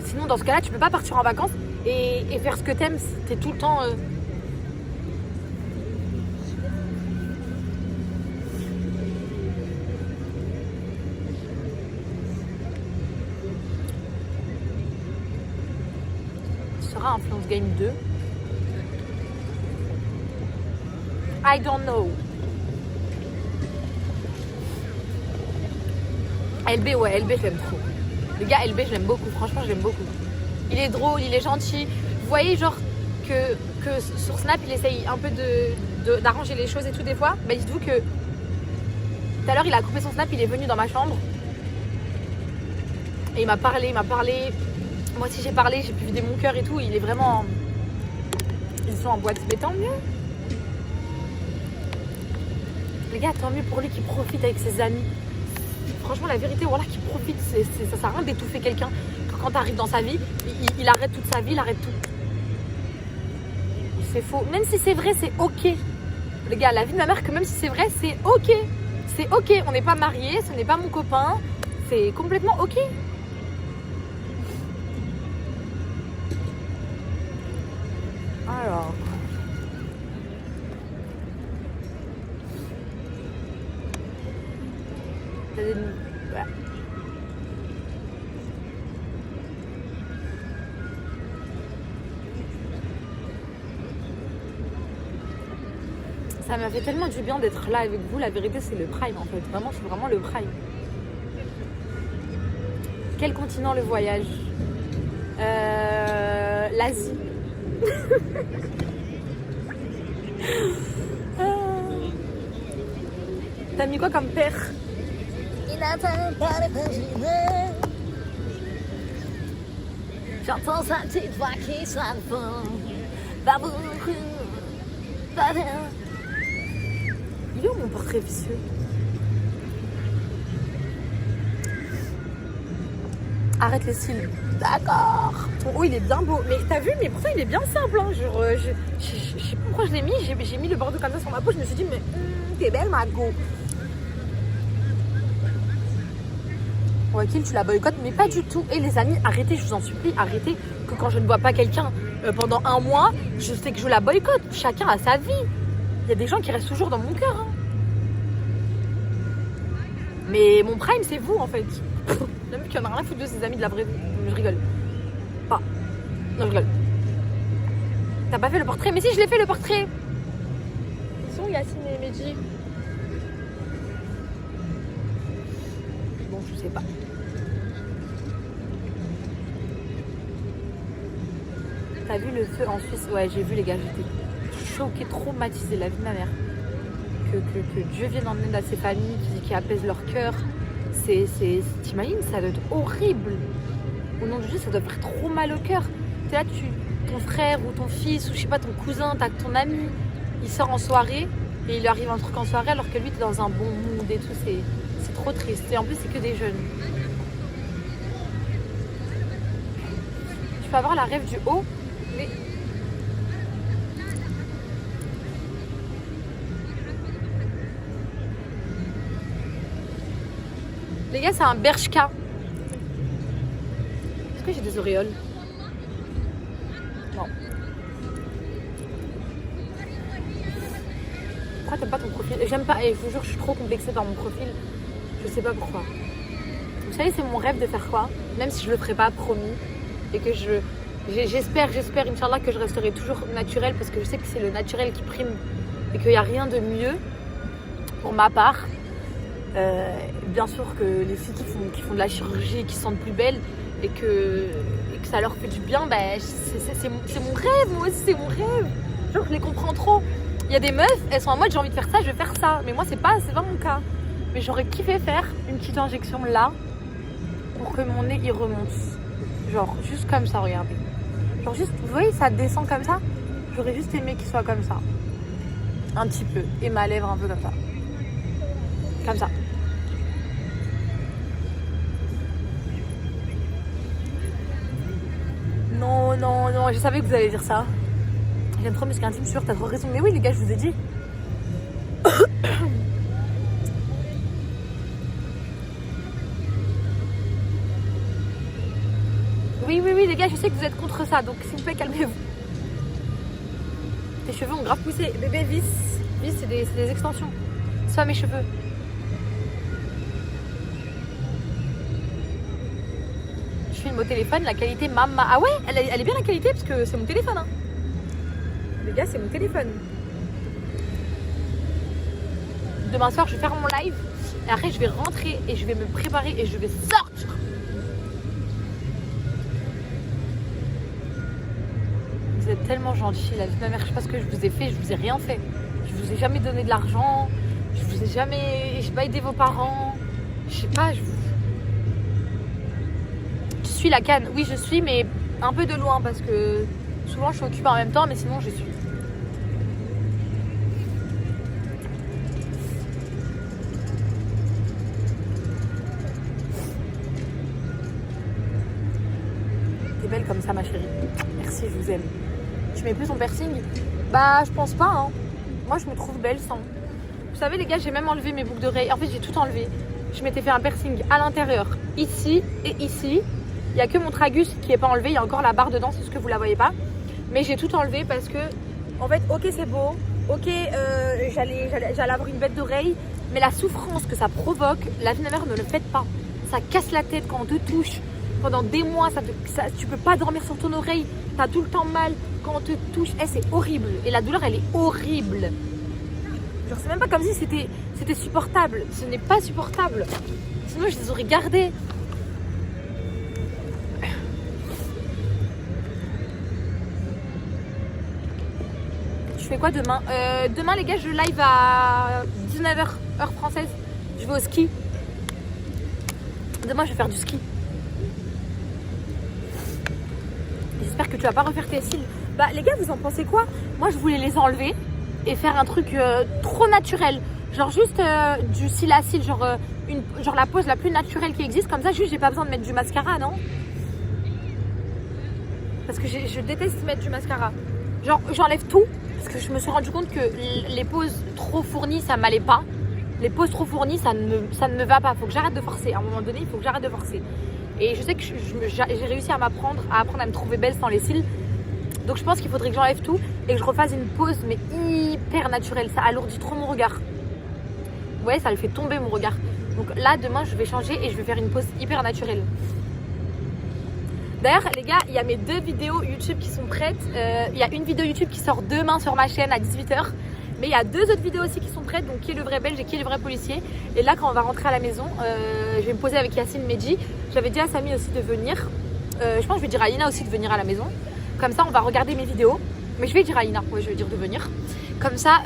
Sinon, dans ce cas-là, tu peux pas partir en vacances et faire ce que t'aimes. T'es tout le temps... Tu seras Influence Game 2. I don't know. LB, ouais, LB, je l'aime trop. Le gars, LB, je l'aime beaucoup. Franchement, je l'aime beaucoup. Il est drôle, il est gentil. Vous voyez, genre, que sur Snap, il essaye un peu d'arranger les choses et tout des fois. Bah, dites-vous que tout à l'heure, il a coupé son Snap, il est venu dans ma chambre. Et il m'a parlé. Moi aussi, j'ai parlé, j'ai pu vider mon cœur et tout. Il est vraiment... Ils sont en boîte, mais tant mieux. Les gars, tant mieux pour lui qui profite avec ses amis. Franchement, la vérité, voilà, qui profite. Ça sert à rien d'étouffer quelqu'un. Quand tu arrives dans sa vie, il arrête toute sa vie, il arrête tout. C'est faux. Même si c'est vrai, c'est OK. Les gars, la vie de ma mère, que même si c'est vrai, c'est OK. C'est OK. On n'est pas mariés, ce n'est pas mon copain. C'est complètement OK. Alors... Voilà. Ça m'a fait tellement du bien d'être là avec vous. La vérité, c'est le prime en fait. Vraiment, c'est vraiment le prime. Quel continent le voyage? L'Asie. T'as mis quoi comme père? Il n'attend pas les présidents. J'entends sa petite voix qui s'enfonce. Il est où mon portrait vicieux? Arrête les cils. D'accord. Oh, il est bien beau. Mais t'as vu, mais pourtant il est bien simple. Hein. Genre, je sais pas pourquoi je l'ai mis. J'ai mis le bordeaux comme ça sur ma peau. Je me suis dit, mais t'es belle, ma go. Wakil, tu la boycottes, mais pas du tout. Et les amis, arrêtez, je vous en supplie, arrêtez. Que quand je ne vois pas quelqu'un pendant un mois, je sais que je la boycotte. Chacun a sa vie. Il y a des gens qui restent toujours dans mon cœur. Hein. Mais mon prime, c'est vous en fait. Même qu'il y en a rien à foutre de ses amis de la vraie vie. Je rigole. Pas. Non, je rigole. T'as pas fait le portrait? Mais si, je l'ai fait le portrait. Ils sont Yacine et Medji. Bon, je sais pas. T'as vu le feu en Suisse? Ouais, j'ai vu les gars, j'étais choquée, traumatisée, la vie de ma mère. Que Dieu vienne en aide à ces familles qui apaisent leur cœur. T'imagines, ça doit être horrible. Au nom de Dieu, ça doit faire trop mal au cœur. T'es là, ton frère ou ton fils ou je sais pas, ton cousin, ton ami, il sort en soirée et il lui arrive un truc en soirée alors que lui, t'es dans un bon mood et tout. C'est trop triste. Et en plus, c'est que des jeunes. peux avoir la rêve du haut, mais... Les gars, c'est un Bershka. Est-ce que j'ai des auréoles? Non. Pourquoi t'aimes pas ton profil? J'aime pas, et je vous jure, je suis trop complexée par mon profil. Je sais pas pourquoi. Vous savez, c'est mon rêve de faire quoi? Même si je le ferai pas, promis. Et que j'espère, Inch'Allah, que je resterai toujours naturelle parce que je sais que c'est le naturel qui prime et qu'il n'y a rien de mieux pour ma part. Bien sûr que les filles qui font de la chirurgie et qui se sentent plus belles et que ça leur fait du bien, bah, c'est mon rêve, moi aussi c'est mon rêve. Genre je les comprends trop. Il y a des meufs, elles sont en mode j'ai envie de faire ça, je vais faire ça. Mais moi c'est pas mon cas. Mais j'aurais kiffé faire une petite injection là pour que mon nez il remonte. Genre juste comme ça, regardez. Genre juste, vous voyez ça descend comme ça. J'aurais juste aimé qu'il soit comme ça. Un petit peu. Et ma lèvre un peu comme ça. Comme ça. Non, je savais que vous allez dire ça. J'aime trop muscle intime, sûr, t'as trop raison. Mais oui, les gars, je vous ai dit. Oui, les gars, je sais que vous êtes contre ça, donc s'il vous plaît, calmez-vous. Tes cheveux ont grave poussé. Bébé, vis, c'est des extensions. C'est pas mes cheveux. Je filme au téléphone, la qualité maman. Ah ouais, elle est bien la qualité parce que c'est mon téléphone. Hein. Les gars, c'est mon téléphone. Demain soir, je vais faire mon live. Et après, je vais rentrer et je vais me préparer et je vais sortir. Vous êtes tellement gentils, la vie de ma mère. Je sais pas ce que je vous ai fait, je vous ai rien fait. Je vous ai jamais donné de l'argent. Je vous ai jamais. J'ai pas aidé vos parents. Je sais pas, je suis la canne. Oui, je suis, mais un peu de loin parce que souvent je suis occupée en même temps, mais sinon je suis. T'es belle comme ça, ma chérie. Merci, je vous aime. Tu mets plus ton piercing? Bah, je pense pas, hein. Moi, je me trouve belle sans. Vous savez, les gars, j'ai même enlevé mes boucles d'oreilles. En fait, j'ai tout enlevé. Je m'étais fait un piercing à l'intérieur, ici et ici. Il n'y a que mon tragus qui n'est pas enlevé. Il y a encore la barre dedans, c'est ce que vous ne la voyez pas. Mais j'ai tout enlevé parce que, en fait, ok, c'est beau. Ok, j'allais avoir une bête d'oreille. Mais la souffrance que ça provoque, la vie de ma mère, ne le faites pas. Ça casse la tête quand on te touche. Pendant des mois, tu peux pas dormir sur ton oreille. Tu as tout le temps mal. Quand on te touche, c'est horrible. Et la douleur, elle est horrible. Genre, c'est même pas comme si c'était supportable. Ce n'est pas supportable. Sinon, je les aurais gardés. Je fais quoi demain? Demain, les gars, je live à 19h, heure française. Je vais au ski. Demain, je vais faire du ski. J'espère que tu vas pas refaire tes cils. Bah, les gars, vous en pensez quoi? Moi, je voulais les enlever et faire un truc trop naturel. Genre juste du cil à cil, genre la pose la plus naturelle qui existe. Comme ça, juste, j'ai pas besoin de mettre du mascara, non? Parce que je déteste mettre du mascara. Genre, j'enlève tout. Parce que je me suis rendu compte que les poses trop fournies, ça m'allait pas. Les poses trop fournies, ça ne me va pas. Faut que j'arrête de forcer. À un moment donné, il faut que j'arrête de forcer. Et je sais que j'ai réussi à apprendre à me trouver belle sans les cils. Donc je pense qu'il faudrait que j'enlève tout et que je refasse une pose, mais hyper naturelle. Ça alourdit trop mon regard. Vous voyez, ça le fait tomber mon regard. Donc là, demain, je vais changer et je vais faire une pose hyper naturelle. D'ailleurs, les gars, il y a mes 2 vidéos YouTube qui sont prêtes. Il y a une vidéo YouTube qui sort demain sur ma chaîne à 18h. Mais il y a 2 autres vidéos aussi qui sont prêtes. Donc, qui est le vrai belge et qui est le vrai policier. Et là, quand on va rentrer à la maison, je vais me poser avec Yacine Medji. J'avais dit à Samy aussi de venir. Je pense que je vais dire à Lina aussi de venir à la maison. Comme ça, on va regarder mes vidéos. Mais je vais dire à Lina, ouais, je vais dire de venir. Comme ça,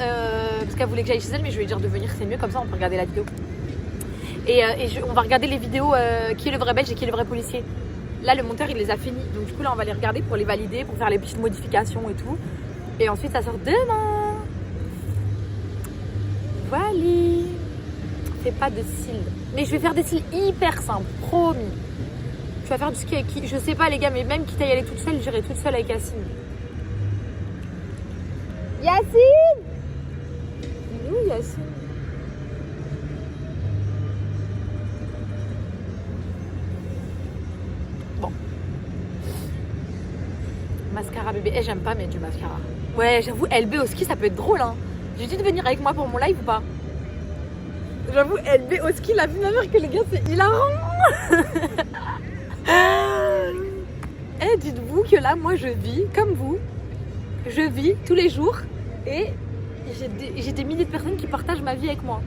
parce qu'elle voulait que j'aille chez elle, mais je vais dire de venir, c'est mieux. Comme ça, on peut regarder la vidéo. Et on va regarder les vidéos qui est le vrai belge et qui est le vrai policier. Là, le monteur, il les a finis. Donc, du coup, là, on va les regarder pour les valider, pour faire les petites modifications et tout. Et ensuite, ça sort demain. Voilà. Fais pas de cils. Mais je vais faire des cils hyper simples, promis. Tu vas faire du ski avec qui? Je sais pas les gars, mais même quitte à y aller toute seule, j'irai toute seule avec Yacine. Yacine! Il est où Yacine? Bon. Mascara bébé. Eh, j'aime pas mettre du mascara. Ouais, j'avoue, LB au ski, ça peut être drôle, hein. J'ai dit de venir avec moi pour mon live ou pas? J'avoue, LB au ski, la vie de ma mère que les gars, c'est hilarant. Eh, dites-vous que là, moi, je vis comme vous. Je vis tous les jours et j'ai des milliers de personnes qui partagent ma vie avec moi.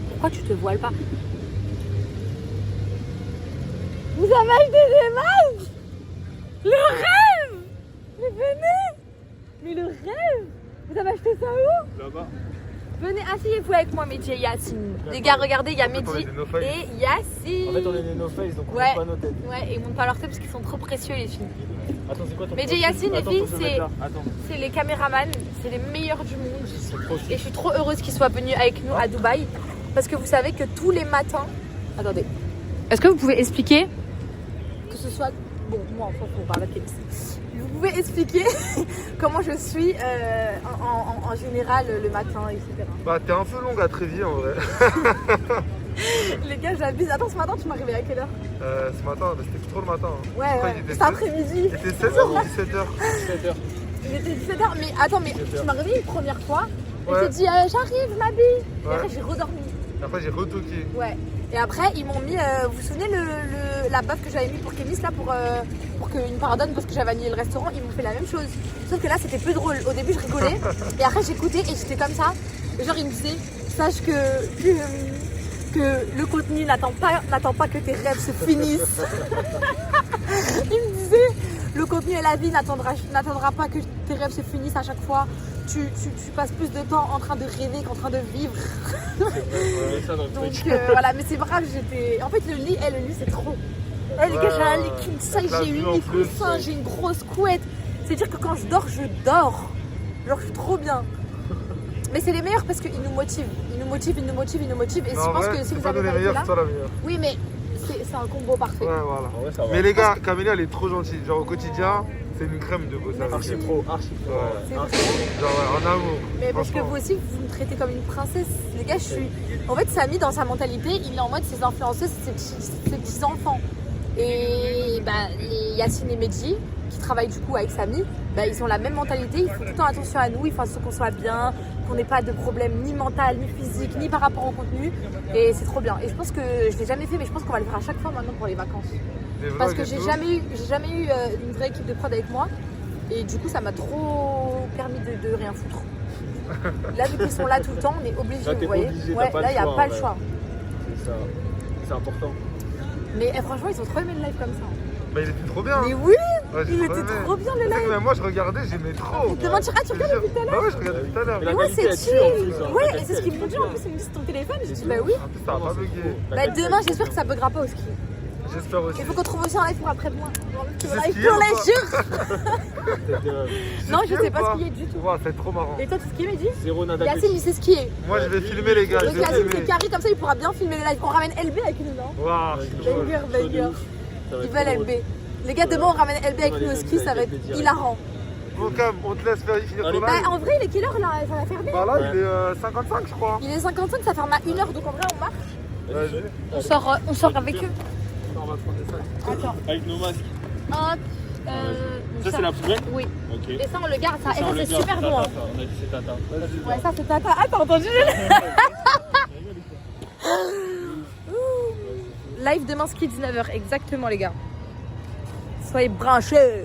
Pourquoi tu te voiles pas? Vous avez acheté des masques? Le rêve! Mais venez! Mais le rêve! Vous avez acheté ça où? Là-bas. Venez, asseyez-vous avec moi, Mehdi et Yacine. Les gars, regardez, il y a Mehdi et Yacine. En fait, on est des no-face, donc on Ouais. monte pas nos têtes. Ouais, et ils montent pas leur tête parce qu'ils sont trop précieux, les filles. Attends, c'est quoi ton Mehdi et Yacine, les Attends, filles, faut se mettre là. Attends. c'est les caméramans, c'est les meilleurs du monde. C'est trop Et je suis trop heureuse qu'ils soient venus avec nous à Dubaï. Parce que vous savez que tous les matins... Attendez. Est-ce que vous pouvez expliquer que ce soit... Bon, moi, enfin, on parle de vous pouvez expliquer comment je suis en général le matin, etc. Bah, t'es un peu longue à Trévis en vrai. Les gars, j'abuse. Attends, ce matin, tu m'as réveillé à quelle heure? Ce matin, bah, c'était trop le matin. Hein. Ouais, Après, ouais. il était Cet après-midi. Il était 16h ou 17h 17h. Il était 17h. Mais attends, mais tu m'as réveillé une première fois. Et Ouais. j'ai dit, j'arrive, ma bille. Et Ouais. après, j'ai redormi. Après, j'ai retoqué. Ouais. Et après, ils m'ont mis, vous vous souvenez la baffe que j'avais mis pour Kémis là pour qu'ils me pardonnent parce que j'avais annulé le restaurant, ils m'ont fait la même chose. Sauf que là, c'était plus drôle. Au début, je rigolais et après, j'écoutais et j'étais comme ça. Genre, ils me disaient, sache que le contenu n'attend pas que tes rêves se finissent. Ils me disaient, le contenu et la vie n'attendra pas que tes rêves se finissent à chaque fois. Tu passes plus de temps en train de rêver qu'en train de vivre. Donc voilà, mais c'est vrai que j'étais... En fait, le lit, c'est trop. Les gars, j'ai un lit king size, j'ai 8 000 coussins, j'ai une grosse couette. C'est-à-dire que quand je dors, je dors. Genre, je suis trop bien. Mais c'est les meilleurs parce qu'ils nous motivent. Ils nous motivent. Et je pense que si vous avez les pas été meilleurs, là... c'est toi la meilleure. Oui, mais c'est un combo parfait. Ouais, voilà. Ouais, ça va. Mais les gars, Camélia, elle est trop gentille. Genre, au quotidien, c'est une crème de bosser avec Archi elle. pro, archi pro. Ouais. C'est Archi vrai. Genre, ouais, en amour. Mais parce que franchement. vous aussi, vous me traitez comme une princesse. Les gars, je suis... En fait, Samy, dans sa mentalité, il est en mode ses influenceuses, ses petits-enfants. Et bah, les Yacine et Mehdi, qui travaillent du coup avec Samy, bah, ils ont la même mentalité. Ils font tout le temps attention à nous. Ils font attention qu'on soit bien, qu'on n'ait pas de problème ni mental, ni physique, ni par rapport au contenu. Et c'est trop bien. Et je pense que je l'ai jamais fait, mais je pense qu'on va le faire à chaque fois maintenant pour les vacances. Des Parce vlogs que et j'ai tout. jamais eu une vraie équipe de prod avec moi. Et du coup, ça m'a trop permis de rien foutre. Là, vu qu'ils sont là tout le temps, on est obligé, Là, vous t'es voyez. obligé, t'as Ouais, pas là, le il n'y a choix, pas le ouais. choix. C'est ça. C'est important. Mais franchement, ils ont trop aimé le live comme ça. Bah, il était trop bien. Mais oui, Ouais, j'ai il trop était aimé. trop bien le Tu sais que live. même moi, je regardais, j'aimais trop. Il te mentiras, tu regardes depuis tout à l'heure. Bah ouais, je regardais tout à l'heure. Mais la Mais ouais, qualité, c'est elle tue, en chill. plus, hein. La Ouais, et qualité, c'est ce qu'ils elle m'ont est dit. trop En plus, ils me disent ton téléphone. Je dis, sûr. bah oui. En plus, ça a pas bugué. Bah demain, j'espère que ça buggera pas au ski. J'espère aussi. Il faut qu'on trouve aussi un live pour après-demain. Tu Un sais live skier pour ou les pas jeux. Non, je sais pas skier du tout. Ouais, c'est trop marrant. Et toi, tu skis, Mehdi? Zéro nada. Yacine, il sait skier. Moi, je vais filmer les gars. Donc Je vais Yacine, c'est filmer. carré, comme ça, il pourra bien filmer les lives. On ramène LB avec nous, non? Waouh, Banger. Viva LB. Les gars, demain, on ramène LB avec nous au ski, ça va être hilarant. Bon, Cam, on te laisse faire finir ton Bah, live. en vrai, il est quelle heure là? Ça va fermer. Bah là, il est 55, je crois. Il est 55, ça ferme à 1h, donc en vrai, on marche. Vas-y. On sort avec eux. On va prendre ça. Attends. Avec nos masques. Hop. Ça, c'est la poubelle? Oui. Ok. Et ça, on le garde, ça. Et Ça, on ça, le c'est garde. super Tata, bon. hein. ça. On a dit c'est tata. Vas-y. Ouais, ça, c'est tata. Ah, t'as entendu? Live demain, ski 19h, exactement, les gars. Soyez branchés.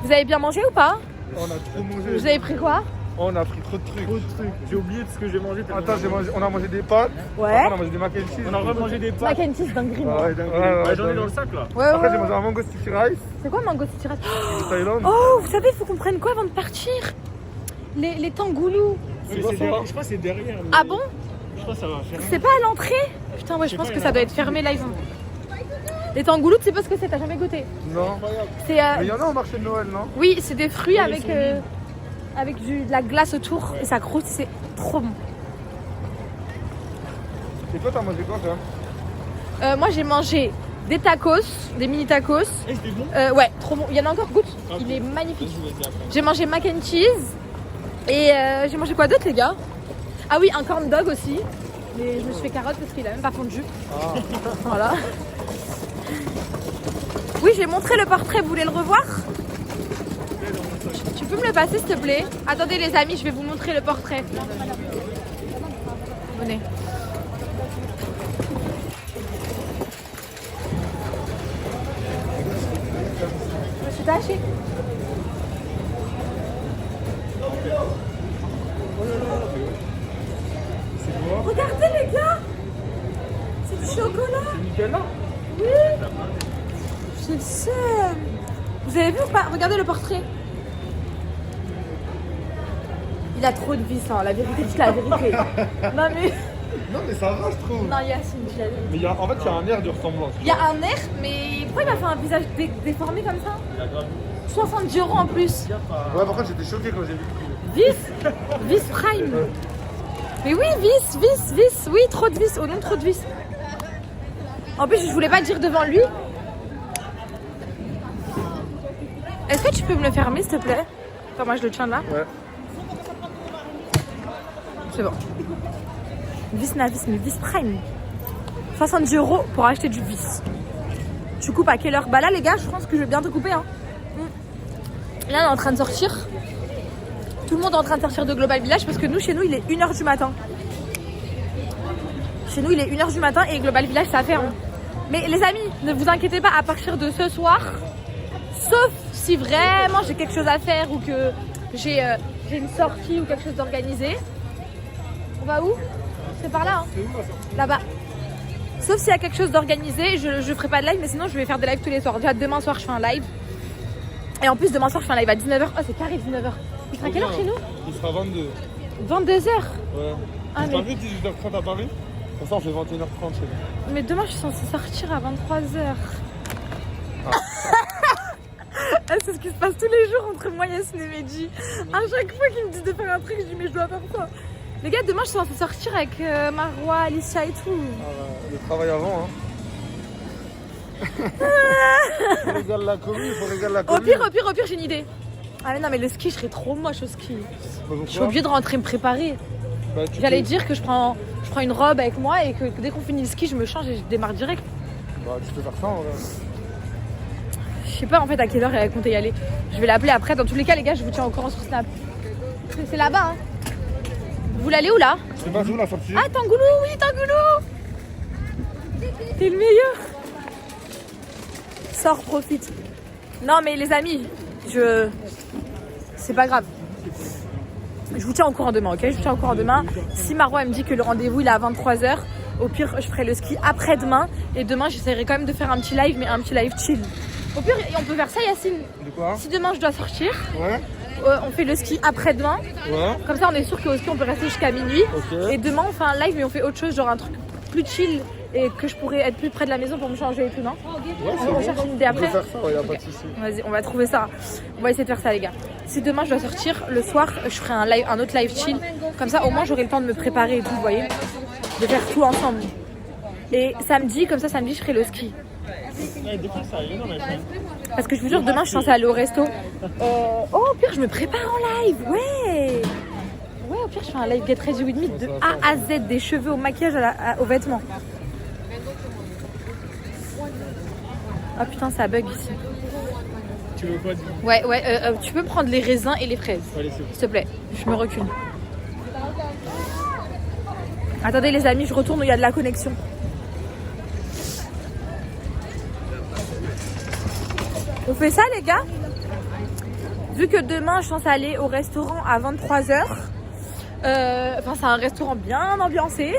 Vous avez bien mangé ou pas? On a trop mangé. Vous avez pris quoi? On a pris trop de trucs. J'ai oublié de ce que j'ai mangé. Attends, on a mangé des pâtes. Ouais. Après, on a mangé des mac and cheese. On a remangé des pâtes. Mac and cheese dinguerie. Ouais, moi. dingue. Ouais, j'en ai dans le sac là. Ouais, Après, ouais, j'ai ouais. mangé un mango sticky rice C'est quoi mango city rice? du Thaïlande. Oh, vous savez, il faut qu'on prenne quoi avant de partir? Les tangoulous. Je crois que c'est derrière. Ah bon? Je crois que ça va faire. C'est pas à l'entrée? Putain, ouais, je pense que ça doit être fermé là. Ils ont... Les tangouloutes, c'est pas ce que c'est, t'as jamais goûté? Non. C'est. Mais il y en a au marché de Noël, non? Oui, c'est des fruits avec de la glace autour et ça croûte, c'est trop bon. Et toi, t'as mangé quoi, toi? Moi, j'ai mangé des tacos, des mini tacos. Et c'était bon? Ouais, trop bon. Il y en a encore, goûte. Ok. Il est magnifique. Vas-y, vas-y, après. J'ai mangé mac and cheese. Et j'ai mangé quoi d'autre, les gars? Ah oui, un corn dog aussi. Mais je me suis fait carotte parce qu'il a même pas fondu. Ah. Voilà. Oui, j'ai montré le portrait, vous voulez le revoir? Tu peux me le passer, s'il te plaît? Attendez, les amis, je vais vous montrer le portrait. Venez. Je suis tachée. Regardez, les gars! C'est du chocolat! Nickel, là. Oui! J'ai le seum! Vous avez vu ou pas? Regardez le portrait. Il a trop de vis, hein. La vérité, dis la vérité. Non mais... Non, mais ça va, je trouve. Non, Yacine, dis la vérité. Mais en fait, il y a un air de ressemblance. Il y a un air, mais pourquoi il m'a fait un visage déformé comme ça? 70 € en plus. Ouais, par contre, j'étais choqué quand j'ai vu le prix. Vis Prime. Mais oui, vis. Oui, trop de vis. Oh non, trop de vis. En plus, je voulais pas dire devant lui. Est-ce que tu peux me le fermer, s'il te plaît? Attends, moi je le tiens là. Ouais. C'est bon. Vis Navis, mais vis Prime. 70 € pour acheter du vis. Tu coupes à quelle heure? Bah là, les gars, je pense que je vais bientôt couper. Hein. Là, on est en train de sortir. Tout le monde est en train de sortir de Global Village parce que nous, chez nous, il est 1h du matin. Chez nous, il est 1h du matin et Global Village, ça ferme. Mais les amis, ne vous inquiétez pas, à partir de ce soir, sauf si vraiment j'ai quelque chose à faire ou que j'ai une sortie ou quelque chose d'organisé. On va où? C'est par là, hein. Là-bas. Sauf s'il y a quelque chose d'organisé, je ferai pas de live, mais sinon je vais faire des lives tous les soirs. Déjà demain soir, je fais un live. Et en plus, demain soir, je fais un live à 19h. Oh, c'est carré, 19h. Il sera quelle heure chez nous? Il sera 22. 22h. Ouais. Ah, T'as mais... vu 18h30 à Paris? Comme ça, on fait 21h30 chez nous. mais demain, je suis censée sortir à 23h. Ah, c'est ce qui se passe tous les jours entre moi, Yacine et Mehdi. À chaque fois qu'il me dit de faire un truc, je dis mais je dois faire ça. Les gars, demain, je suis censée sortir avec Marwa, Alicia et tout. Ah, ouais. Le travail avant, hein. Faut regarder la commune, faut regarder la commune. Au pire, j'ai une idée. Ah mais non, mais le ski, je serais trop moche au ski. Bah, Je suis obligée de rentrer me préparer. Bah, J'allais dire que je prends une robe avec moi et que dès qu'on finit le ski, je me change et je démarre direct. Bah, tu peux faire ça en vrai. Je sais pas en fait à quelle heure elle comptait y aller. Je vais l'appeler après. Dans tous les cas, les gars, je vous tiens au courant sur Snap. C'est là-bas, hein. Vous voulez aller où là? C'est pas où la sortie? Ah, Tangoulou, oui, Tangoulou. T'es le meilleur. Sors, profite. Non mais les amis, c'est pas grave. Je vous tiens au courant demain, ok? Je vous tiens au courant demain. Si Marwa elle me dit que le rendez-vous il est à 23h, au pire je ferai le ski après-demain. Et demain j'essaierai quand même de faire un petit live, mais un petit live chill. Au pire on peut faire ça, Yacine. De quoi? Si demain je dois sortir, Ouais. on fait le ski après-demain. Ouais. Comme ça on est sûr qu'au ski on peut rester jusqu'à minuit. Ok. Et demain on fait un live mais on fait autre chose, genre un truc plus chill. Et que je pourrais être plus près de la maison pour me changer et tout, non? Ouais, c'est On bon. cherche une idée On peut après. faire ça, ouais, y a pas de souci. Vas-y, on va trouver ça. On va essayer de faire ça, les gars. Si demain je dois sortir, le soir, je ferai un autre live chill. Comme ça, au moins, j'aurai le temps de me préparer et tout, vous voyez. De faire tout ensemble. Et samedi, comme ça, samedi, je ferai le ski. Parce que je vous jure, demain, je suis censée aller au resto. Oh, au pire, je me prépare en live. Ouais. Ouais, au pire, je fais un live Get Ready With Me de A à Z, des cheveux au maquillage aux vêtements. Oh putain, ça bug ici. Tu veux quoi dire? Ouais, tu peux prendre les raisins et les fraises. Allez, c'est bon. S'il te plaît, je me recule. Attendez les amis, je retourne où il y a de la connexion. On fait ça les gars? Vu que demain je pense aller au restaurant à 23h. Enfin c'est un restaurant bien ambiancé.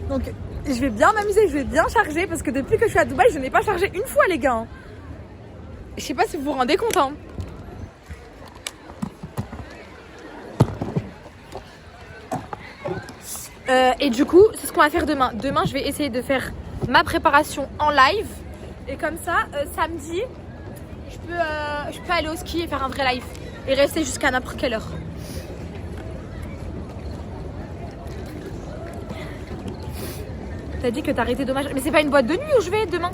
Donc je vais bien m'amuser, je vais bien charger. Parce que depuis que je suis à Dubaï, je n'ai pas chargé une fois les gars. Je sais pas si vous vous rendez compte hein. Et du coup, c'est ce qu'on va faire demain. Demain, je vais essayer de faire ma préparation en live. Et comme ça, samedi, je peux aller au ski et faire un vrai live. Et rester jusqu'à n'importe quelle heure. T'as dit que t'as arrêté, dommage. Mais c'est pas une boîte de nuit où je vais demain.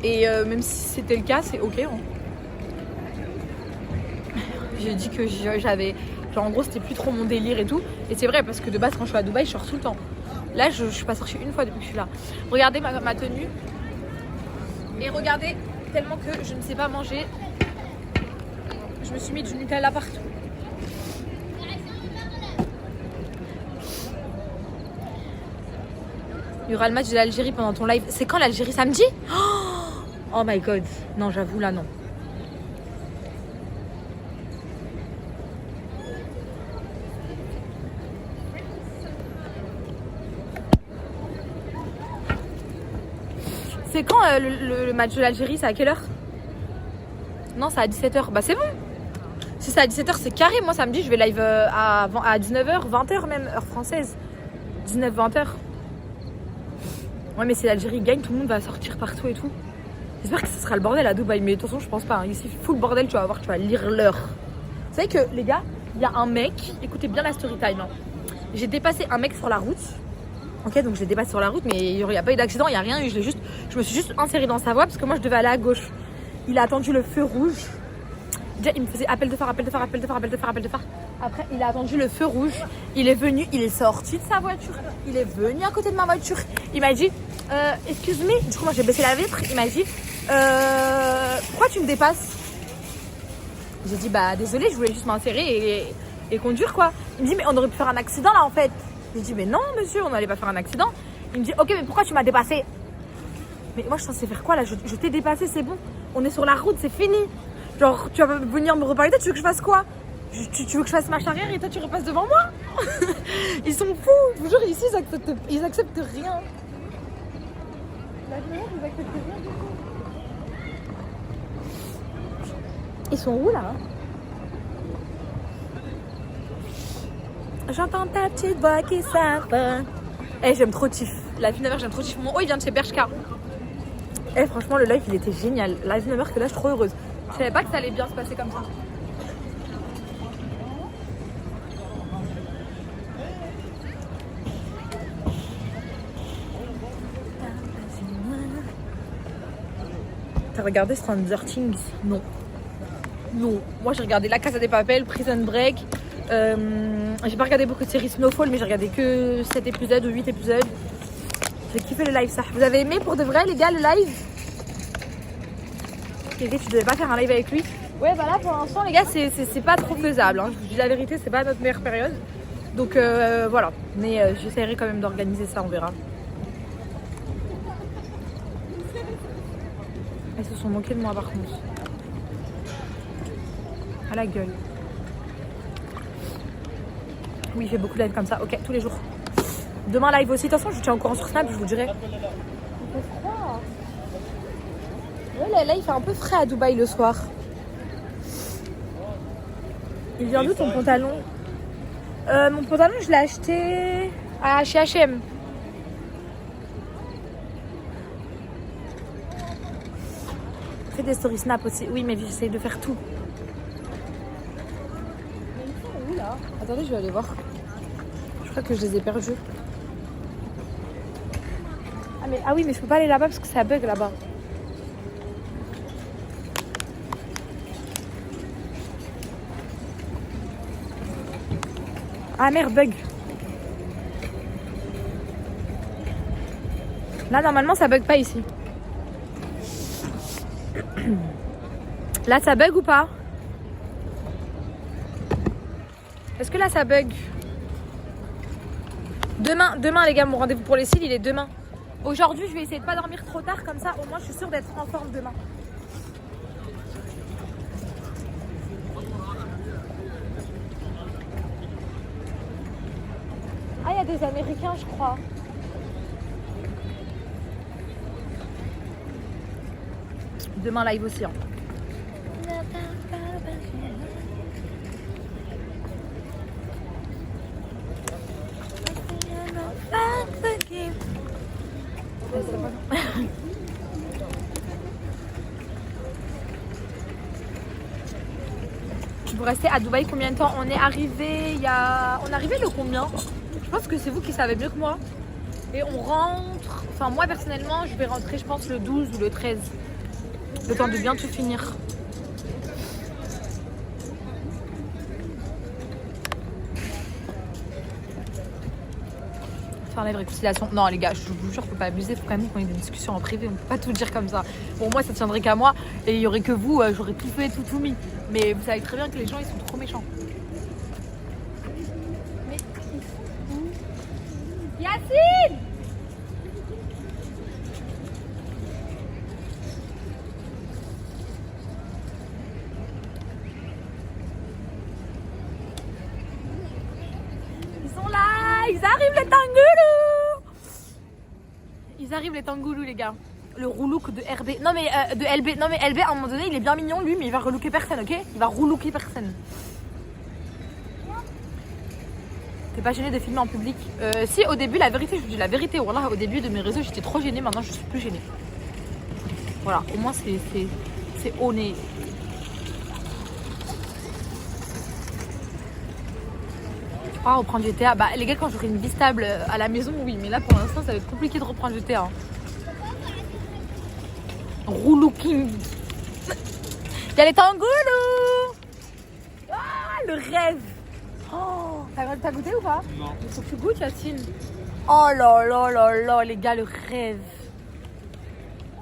Et même si c'était le cas, c'est ok. Hein. J'ai dit que j'avais... Genre en gros c'était plus trop mon délire et tout. Et c'est vrai parce que de base quand je suis à Dubaï je sors tout le temps. Là je suis pas sortie une fois depuis que je suis là. Regardez ma tenue. Et regardez tellement que je ne sais pas manger. Je me suis mis du Nutella partout. Il y aura le match de l'Algérie pendant ton live. C'est quand l'Algérie, samedi? Oh my god. Non j'avoue là non. C'est quand le match de l'Algérie? C'est à quelle heure? Non, c'est à 17h. Bah c'est bon. Si c'est à 17h, c'est carré. Moi, samedi, je vais live à 19h, 20h même, heure française. 19-20h. Ouais, mais si l'Algérie gagne, tout le monde va sortir partout et tout. J'espère que ce sera le bordel à Dubaï. Mais de toute façon, je pense pas. Hein. Ici, full bordel, tu vas voir, tu vas lire l'heure. Vous savez que, les gars, il y a un mec. Écoutez bien la story time. Hein. J'ai dépassé un mec sur la route. Ok, donc je l'ai dépassé sur la route, mais il n'y a pas eu d'accident, il n'y a rien eu. Je me suis juste insérée dans sa voie parce que moi je devais aller à gauche. Il a attendu le feu rouge. Déjà, il me faisait appel de phare. Après, il a attendu le feu rouge. Il est venu, il est sorti de sa voiture. Il est venu à côté de ma voiture. Il m'a dit, excuse-moi. Du coup, moi j'ai baissé la vitre. Il m'a dit, pourquoi tu me dépasses? J'ai dit, bah désolé, je voulais juste m'insérer et conduire quoi. Il me dit, mais on aurait pu faire un accident là en fait. J'ai dit mais non monsieur, on n'allait pas faire un accident. Il me dit ok mais pourquoi tu m'as dépassé? Mais moi je suis censée faire quoi là? Je t'ai dépassé, c'est bon. On est sur la route, c'est fini. Genre tu vas venir me reparler, toi tu veux que je fasse quoi? Tu veux que je fasse marche arrière et toi tu repasses devant moi? Ils sont fous, je vous jure ici ils acceptent rien. Ils acceptent rien du tout. Ils sont où là? J'entends ta petite voix qui s'appelle. Eh, j'aime trop Tiff. La vie 9h, j'aime trop Tiff. Mon haut, il vient de chez Bershka. Eh, franchement, le live, il était génial. La vie 9h, que là, je suis trop heureuse. Je savais pas que ça allait bien se passer comme ça. T'as regardé Stranger Things? Non. Non. Moi, j'ai regardé La Casa des Papel, Prison Break. J'ai pas regardé beaucoup de séries Snowfall, mais j'ai regardé que 7 épisodes ou 8 épisodes. J'ai kiffé le live, ça. Vous avez aimé pour de vrai, les gars, le live? Kéké, tu devais pas faire un live avec lui? Ouais, bah là, pour l'instant, les gars, c'est pas trop faisable. Hein. Je vous dis la vérité, c'est pas notre meilleure période. Donc voilà. Mais j'essaierai quand même d'organiser ça, on verra. Elles se sont moquées de moi, par contre. À la gueule. Oui, il fait beaucoup de live comme ça. Ok, tous les jours. Demain, live aussi. De toute façon, je tiens au courant sur Snap, je vous dirai. Il fait froid. Ouais, là, il fait un peu frais à Dubaï le soir. Il vient d'où ton pantalon? Mon pantalon, je l'ai acheté chez H&M. Fais des stories Snap aussi. Oui, mais j'essaye de faire tout. Où là? Attendez, je vais aller voir. Je crois que je les ai perdus. Ah oui, mais je peux pas aller là-bas parce que ça bug là-bas. Ah merde, bug. Là, normalement, ça bug pas ici. Là, ça bug ou pas? Est-ce que là, ça bug? Demain, les gars, mon rendez-vous pour les cils, il est demain. Aujourd'hui, je vais essayer de pas dormir trop tard, comme ça, au moins, je suis sûre d'être en forme demain. Ah, il y a des Américains, je crois. Demain, live aussi. Hein. Vous restez à Dubaï combien de temps? On est arrivé On est arrivé le combien? Je pense que c'est vous qui savez mieux que moi. Et on rentre... Enfin moi personnellement je vais rentrer je pense le 12 ou le 13. Le temps de bien tout finir. Faire la réconciliation. Non les gars, je vous jure, faut pas abuser, faut quand même qu'on ait des discussions en privé, on peut pas tout dire comme ça. Pour moi ça tiendrait qu'à moi et il y aurait que vous, j'aurais tout fait, tout mis. Mais vous savez très bien que les gens ils sont trop méchants. Mais Yacine! Ils sont là, ils arrivent les tangoulous! Ils arrivent les tangoulous les gars. Le roulook de RB. Non mais de LB. Non mais LB à un moment donné il est bien mignon lui mais il va relooker personne, ok? Il va relooker personne. T'es pas gênée de filmer en public? Si au début la vérité, je vous dis la vérité, voilà, au début de mes réseaux j'étais trop gênée, maintenant je suis plus gênée. Voilà, au moins c'est honnête. Ah, reprendre du théâtre. Bah les gars quand j'aurai une vie stable à la maison oui, mais là pour l'instant ça va être compliqué de reprendre du théâtre. Roulooking. Il y a les tangoulous. Ah, le rêve. Oh, t'as goûté ou pas? Non. Il faut que tu goûtes, Yacine. Oh là là là là, les gars, le rêve.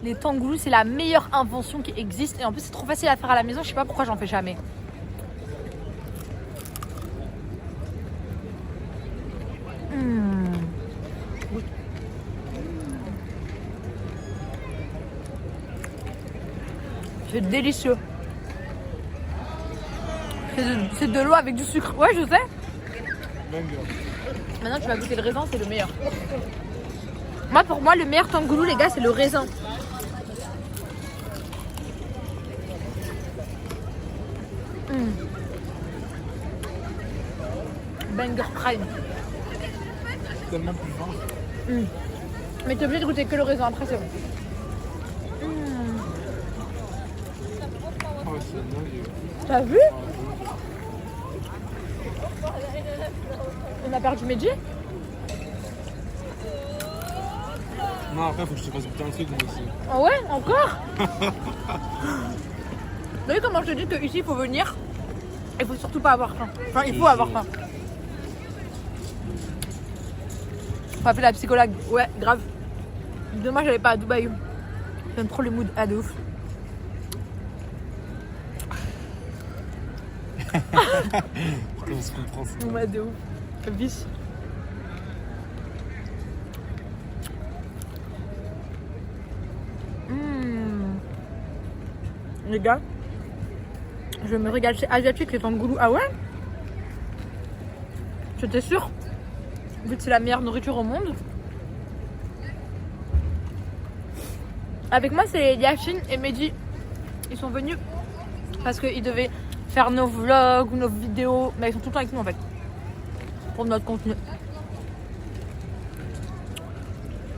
Les tangoulous, c'est la meilleure invention qui existe. Et en plus, c'est trop facile à faire à la maison. Je sais pas pourquoi j'en fais jamais. C'est délicieux. C'est de l'eau avec du sucre. Ouais, je sais. Maintenant, tu vas goûter le raisin, c'est le meilleur. Moi, pour moi, le meilleur tangoulou, les gars, c'est le raisin. Banger prime. Tellement plus fin. Mais t'es obligé de goûter que le raisin, après c'est bon. Ah ouais, c'est dingue. T'as vu? On a perdu Medji? Non, après, faut que je te fasse goûter un truc moi aussi. Ah ouais? Encore? Vous savez comment je te dis qu'ici il faut venir? Il faut surtout pas avoir faim. Enfin, il faut avoir faim. On va appeler la psychologue. Ouais, grave. Dommage, j'allais pas à Dubaï. J'aime trop le mood. Ah, de ouf. On se comprend ça. Ouais, de ouf. Bis. Les gars, je me régale chez Asiatique les tangoulous. Ah ouais? J'étais sûre. Vu que c'est la meilleure nourriture au monde. Avec moi, c'est Yacine et Medji. Ils sont venus parce qu'ils devaient faire nos vlogs ou nos vidéos. Mais ils sont tout le temps avec nous en fait. Pour notre contenu.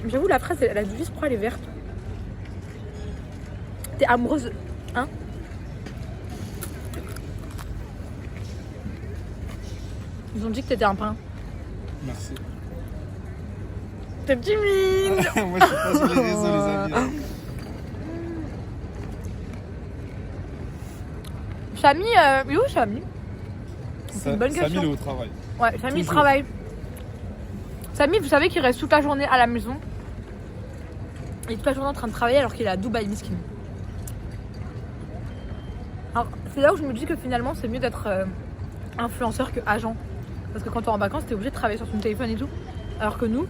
J'avoue, la phrase, elle a du vice, pourquoi elle est verte? T'es amoureuse, hein? Ils ont dit que t'étais un pain. Merci. T'es timide. Moi, je suis pas sur les réseaux, les amis. Chami, il est où Chami? C'est une bonne question. Samy, il est au travail. Ouais, Samy il Toujours. travaille. Samy, vous savez qu'il reste toute la journée à la maison. Il est toute la journée en train de travailler alors qu'il est à Dubaï, miskin. Alors, c'est là où je me dis que finalement, c'est mieux d'être influenceur que agent. Parce que quand t'es en vacances, t'es obligé de travailler sur ton téléphone et tout. Alors que nous,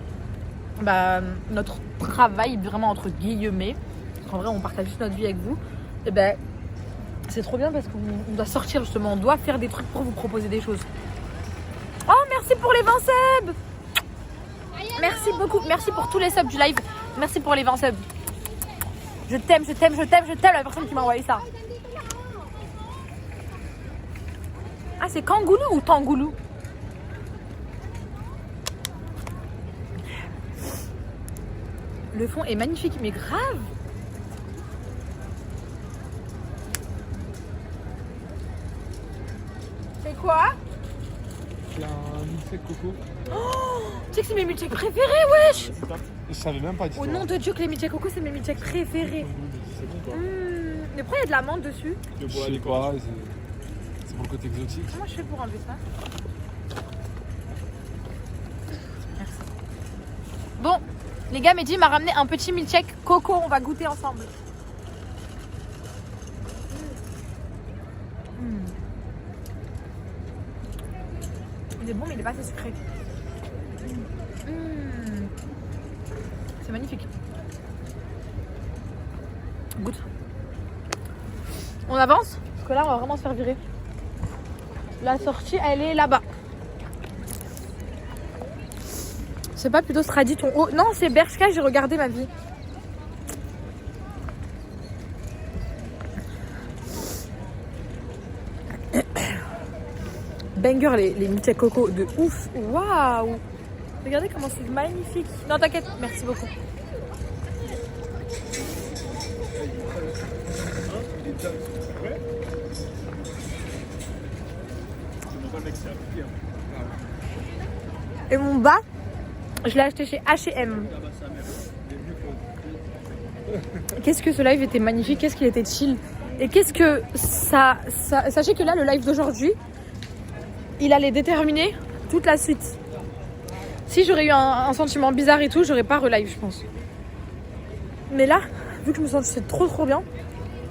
bah, notre travail, vraiment entre guillemets, parce qu'en vrai, on partage juste notre vie avec vous, et ben, c'est trop bien parce qu'on doit sortir justement, on doit faire des trucs pour vous proposer des choses. Oh, merci pour les 20 subs! Merci beaucoup, merci pour tous les subs du live. Merci pour les 20 subs. Je t'aime, je t'aime, je t'aime, je t'aime la personne qui m'a envoyé ça. Ah, c'est kangoulou ou tangoulou? Le fond est magnifique, mais grave. milkshake coco. Tu sais que c'est mes milkshakes préférés, wesh. Je savais même pas du tout. Au nom de Dieu que les milkshakes coco, c'est mes milkshakes préférés. Mais pourquoi il y a de l'amande dessus? Je sais pas, c'est pour le côté exotique. Comment je fais pour enlever ça? Merci. Bon, les gars, Mehdi m'a ramené un petit milkshake coco, on va goûter ensemble. Il est bon, mais il est pas assez sucré. C'est magnifique. Goûte. On avance parce que là, on va vraiment se faire virer. La sortie, elle est là-bas. C'est pas plutôt Stradi ton haut? Non, c'est Bershka, j'ai regardé ma vie. Banger les milkshakes coco de ouf. Waouh. Regardez comment c'est magnifique. Non, t'inquiète, merci beaucoup. Et mon bas, je l'ai acheté chez H&M. Qu'est-ce que ce live était magnifique, qu'est-ce qu'il était chill. Et qu'est-ce que ça... Sachez que là, le live d'aujourd'hui, il allait déterminer toute la suite. Si j'aurais eu un sentiment bizarre et tout, j'aurais pas relive, je pense. Mais là, vu que je me sentais trop bien,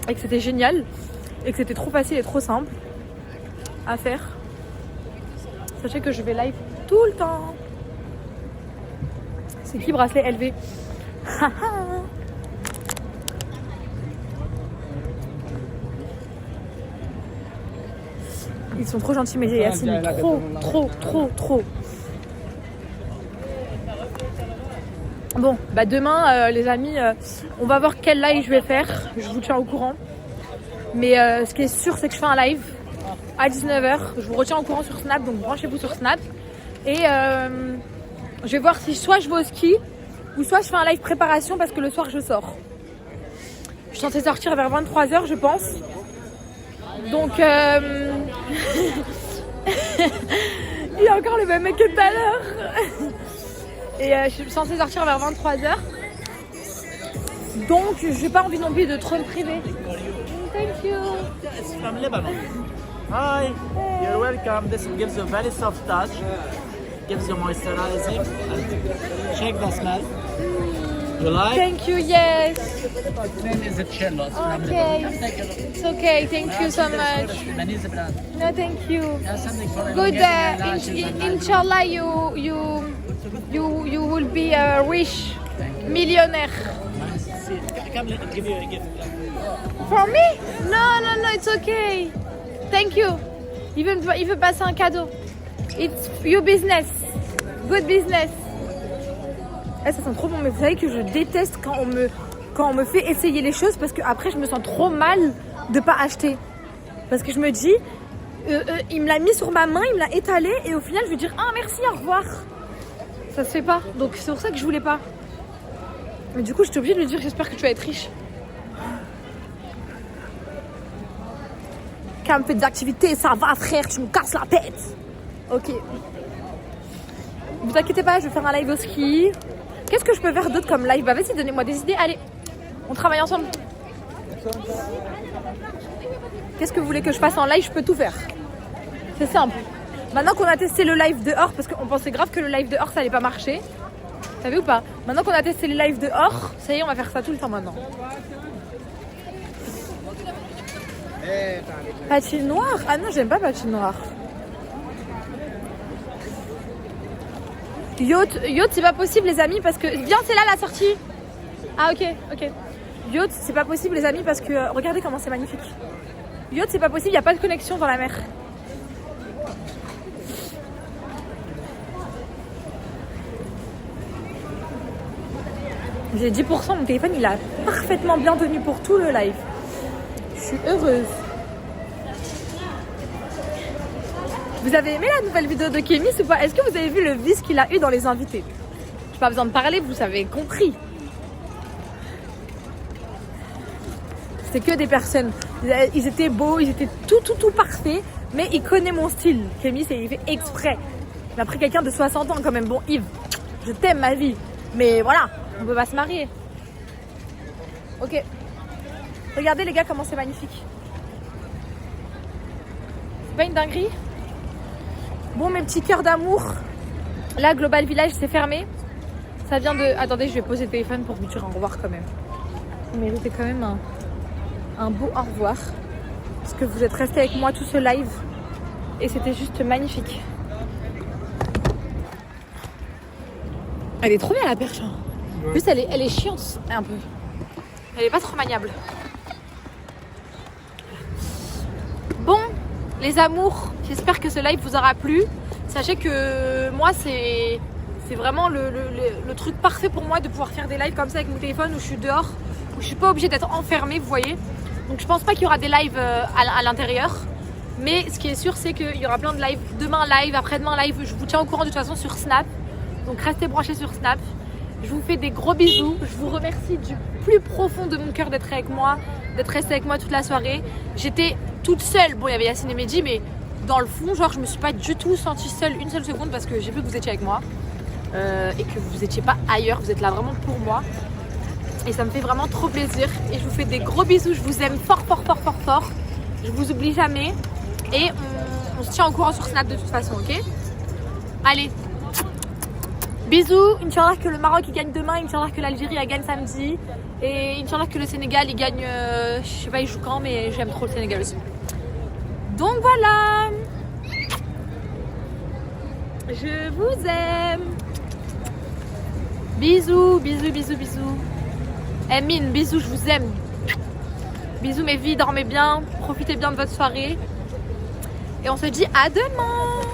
et que c'était génial, et que c'était trop facile et trop simple à faire, sachez que je vais live tout le temps. C'est qui bracelet élevé? Ils sont trop gentils, mais Yacine, trop. Bon, bah demain, les amis, on va voir quel live je vais faire. Je vous tiens au courant. Mais ce qui est sûr, c'est que je fais un live à 19h. Je vous retiens au courant sur Snap, donc branchez-vous sur Snap. Et je vais voir si soit je vais au ski, ou soit je fais un live préparation parce que le soir, je sors. Je suis censée sortir vers 23h, je pense. Donc, il y a encore le même mec que tout à l'heure. Et je suis censée sortir vers 23h. Donc, j'ai pas envie non plus de trop me priver. Thank you. It's from Lebanon. Hi, you're welcome. This gives you a very soft touch. Gives you moisturizing. Check the smell. You like? Thank you, yes. The name is Cello. It's from Okay. Lebanon. Take a look. It's okay, thank you so much. Lebanese brand. No, thank you. Something for Good, elongating eyelashes and inshallah, you will be a rich millionaire. eyebrows. Come, let me give you a gift. For me? No, it's okay. Thank you. Il veut passer un cadeau. It's your business. Good business. Ça sent trop bon, mais vous savez que je déteste quand on me fait essayer les choses parce que après je me sens trop mal de pas acheter. Parce que je me dis, il me l'a mis sur ma main, il me l'a étalé et au final je vais dire ah merci, au revoir. Ça se fait pas, donc c'est pour ça que je voulais pas. Mais du coup j'étais obligée de lui dire j'espère que tu vas être riche. Quand on fait des activités, ça va frère, tu me casses la tête. Ok. Vous inquiétez pas, je vais faire un live au ski. Qu'est-ce que je peux faire d'autre comme live? Bah vas-y, donnez-moi des idées, allez. On travaille ensemble. Qu'est-ce que vous voulez que je fasse en live? Je peux tout faire. C'est simple. Maintenant qu'on a testé le live dehors, parce qu'on pensait grave que le live dehors ça allait pas marcher. T'as vu ou pas? Maintenant qu'on a testé les lives dehors, ça y est, on va faire ça tout le temps maintenant. Patine noire? Ah non, j'aime pas patine noire. Yacht, c'est pas possible les amis parce que... Viens, c'est là la sortie. Ah ok. Yacht, c'est pas possible les amis parce que... regardez comment c'est magnifique. Yacht, c'est pas possible, il n'y a pas de connexion dans la mer. J'ai 10%, mon téléphone il a parfaitement bien tenu pour tout le live. Je suis heureuse. Vous avez aimé la nouvelle vidéo de Kémis ou pas? Est-ce que vous avez vu le vice qu'il a eu dans les invités? J'ai pas besoin de parler, vous avez compris. C'était que des personnes. Ils étaient beaux, ils étaient tout parfaits. Mais il connaît mon style. Kémis, il fait exprès. Mais après quelqu'un de 60 ans quand même. Bon Yves, je t'aime ma vie. Mais voilà, on peut pas se marier. Ok. Regardez les gars comment c'est magnifique. C'est pas une dinguerie? Bon mes petits cœurs d'amour. Là Global Village c'est fermé. Ça vient de... Attendez, je vais poser le téléphone pour vous dire au revoir quand même. Vous méritez quand même un beau au revoir. Parce que vous êtes restés avec moi tout ce live. Et c'était juste magnifique. Elle est trop bien la perche. Hein. Ouais. Juste elle est chiante un peu. Elle est pas trop maniable. Bon, les amours, j'espère que ce live vous aura plu. Sachez que moi c'est vraiment le truc parfait pour moi de pouvoir faire des lives comme ça avec mon téléphone où je suis dehors, où je suis pas obligée d'être enfermée, vous voyez. Donc je pense pas qu'il y aura des lives à l'intérieur. Mais ce qui est sûr c'est qu'il y aura plein de lives. Demain live, après-demain live, je vous tiens au courant de toute façon sur Snap. Donc restez branchés sur Snap. Je vous fais des gros bisous. Je vous remercie du plus profond de mon cœur d'être avec moi, d'être resté avec moi toute la soirée. J'étais toute seule. Bon, il y avait Yacine et Mehdi, mais dans le fond, genre, je me suis pas du tout sentie seule une seule seconde parce que j'ai vu que vous étiez avec moi et que vous étiez pas ailleurs. Vous êtes là vraiment pour moi. Et ça me fait vraiment trop plaisir. Et je vous fais des gros bisous. Je vous aime fort, fort, fort, fort, fort. Je vous oublie jamais. Et on se tient au courant sur Snap de toute façon, ok? Allez. Bisous, Inch'Allah que le Maroc il gagne demain, Inch'Allah que l'Algérie elle gagne samedi et Inch'Allah que le Sénégal il gagne, je sais pas il joue quand mais j'aime trop le Sénégal aussi. Donc voilà, je vous aime. Bisous, bisous, bisous, bisous. Mine, bisous, je vous aime. Bisous mes vies, dormez bien, profitez bien de votre soirée et on se dit à demain.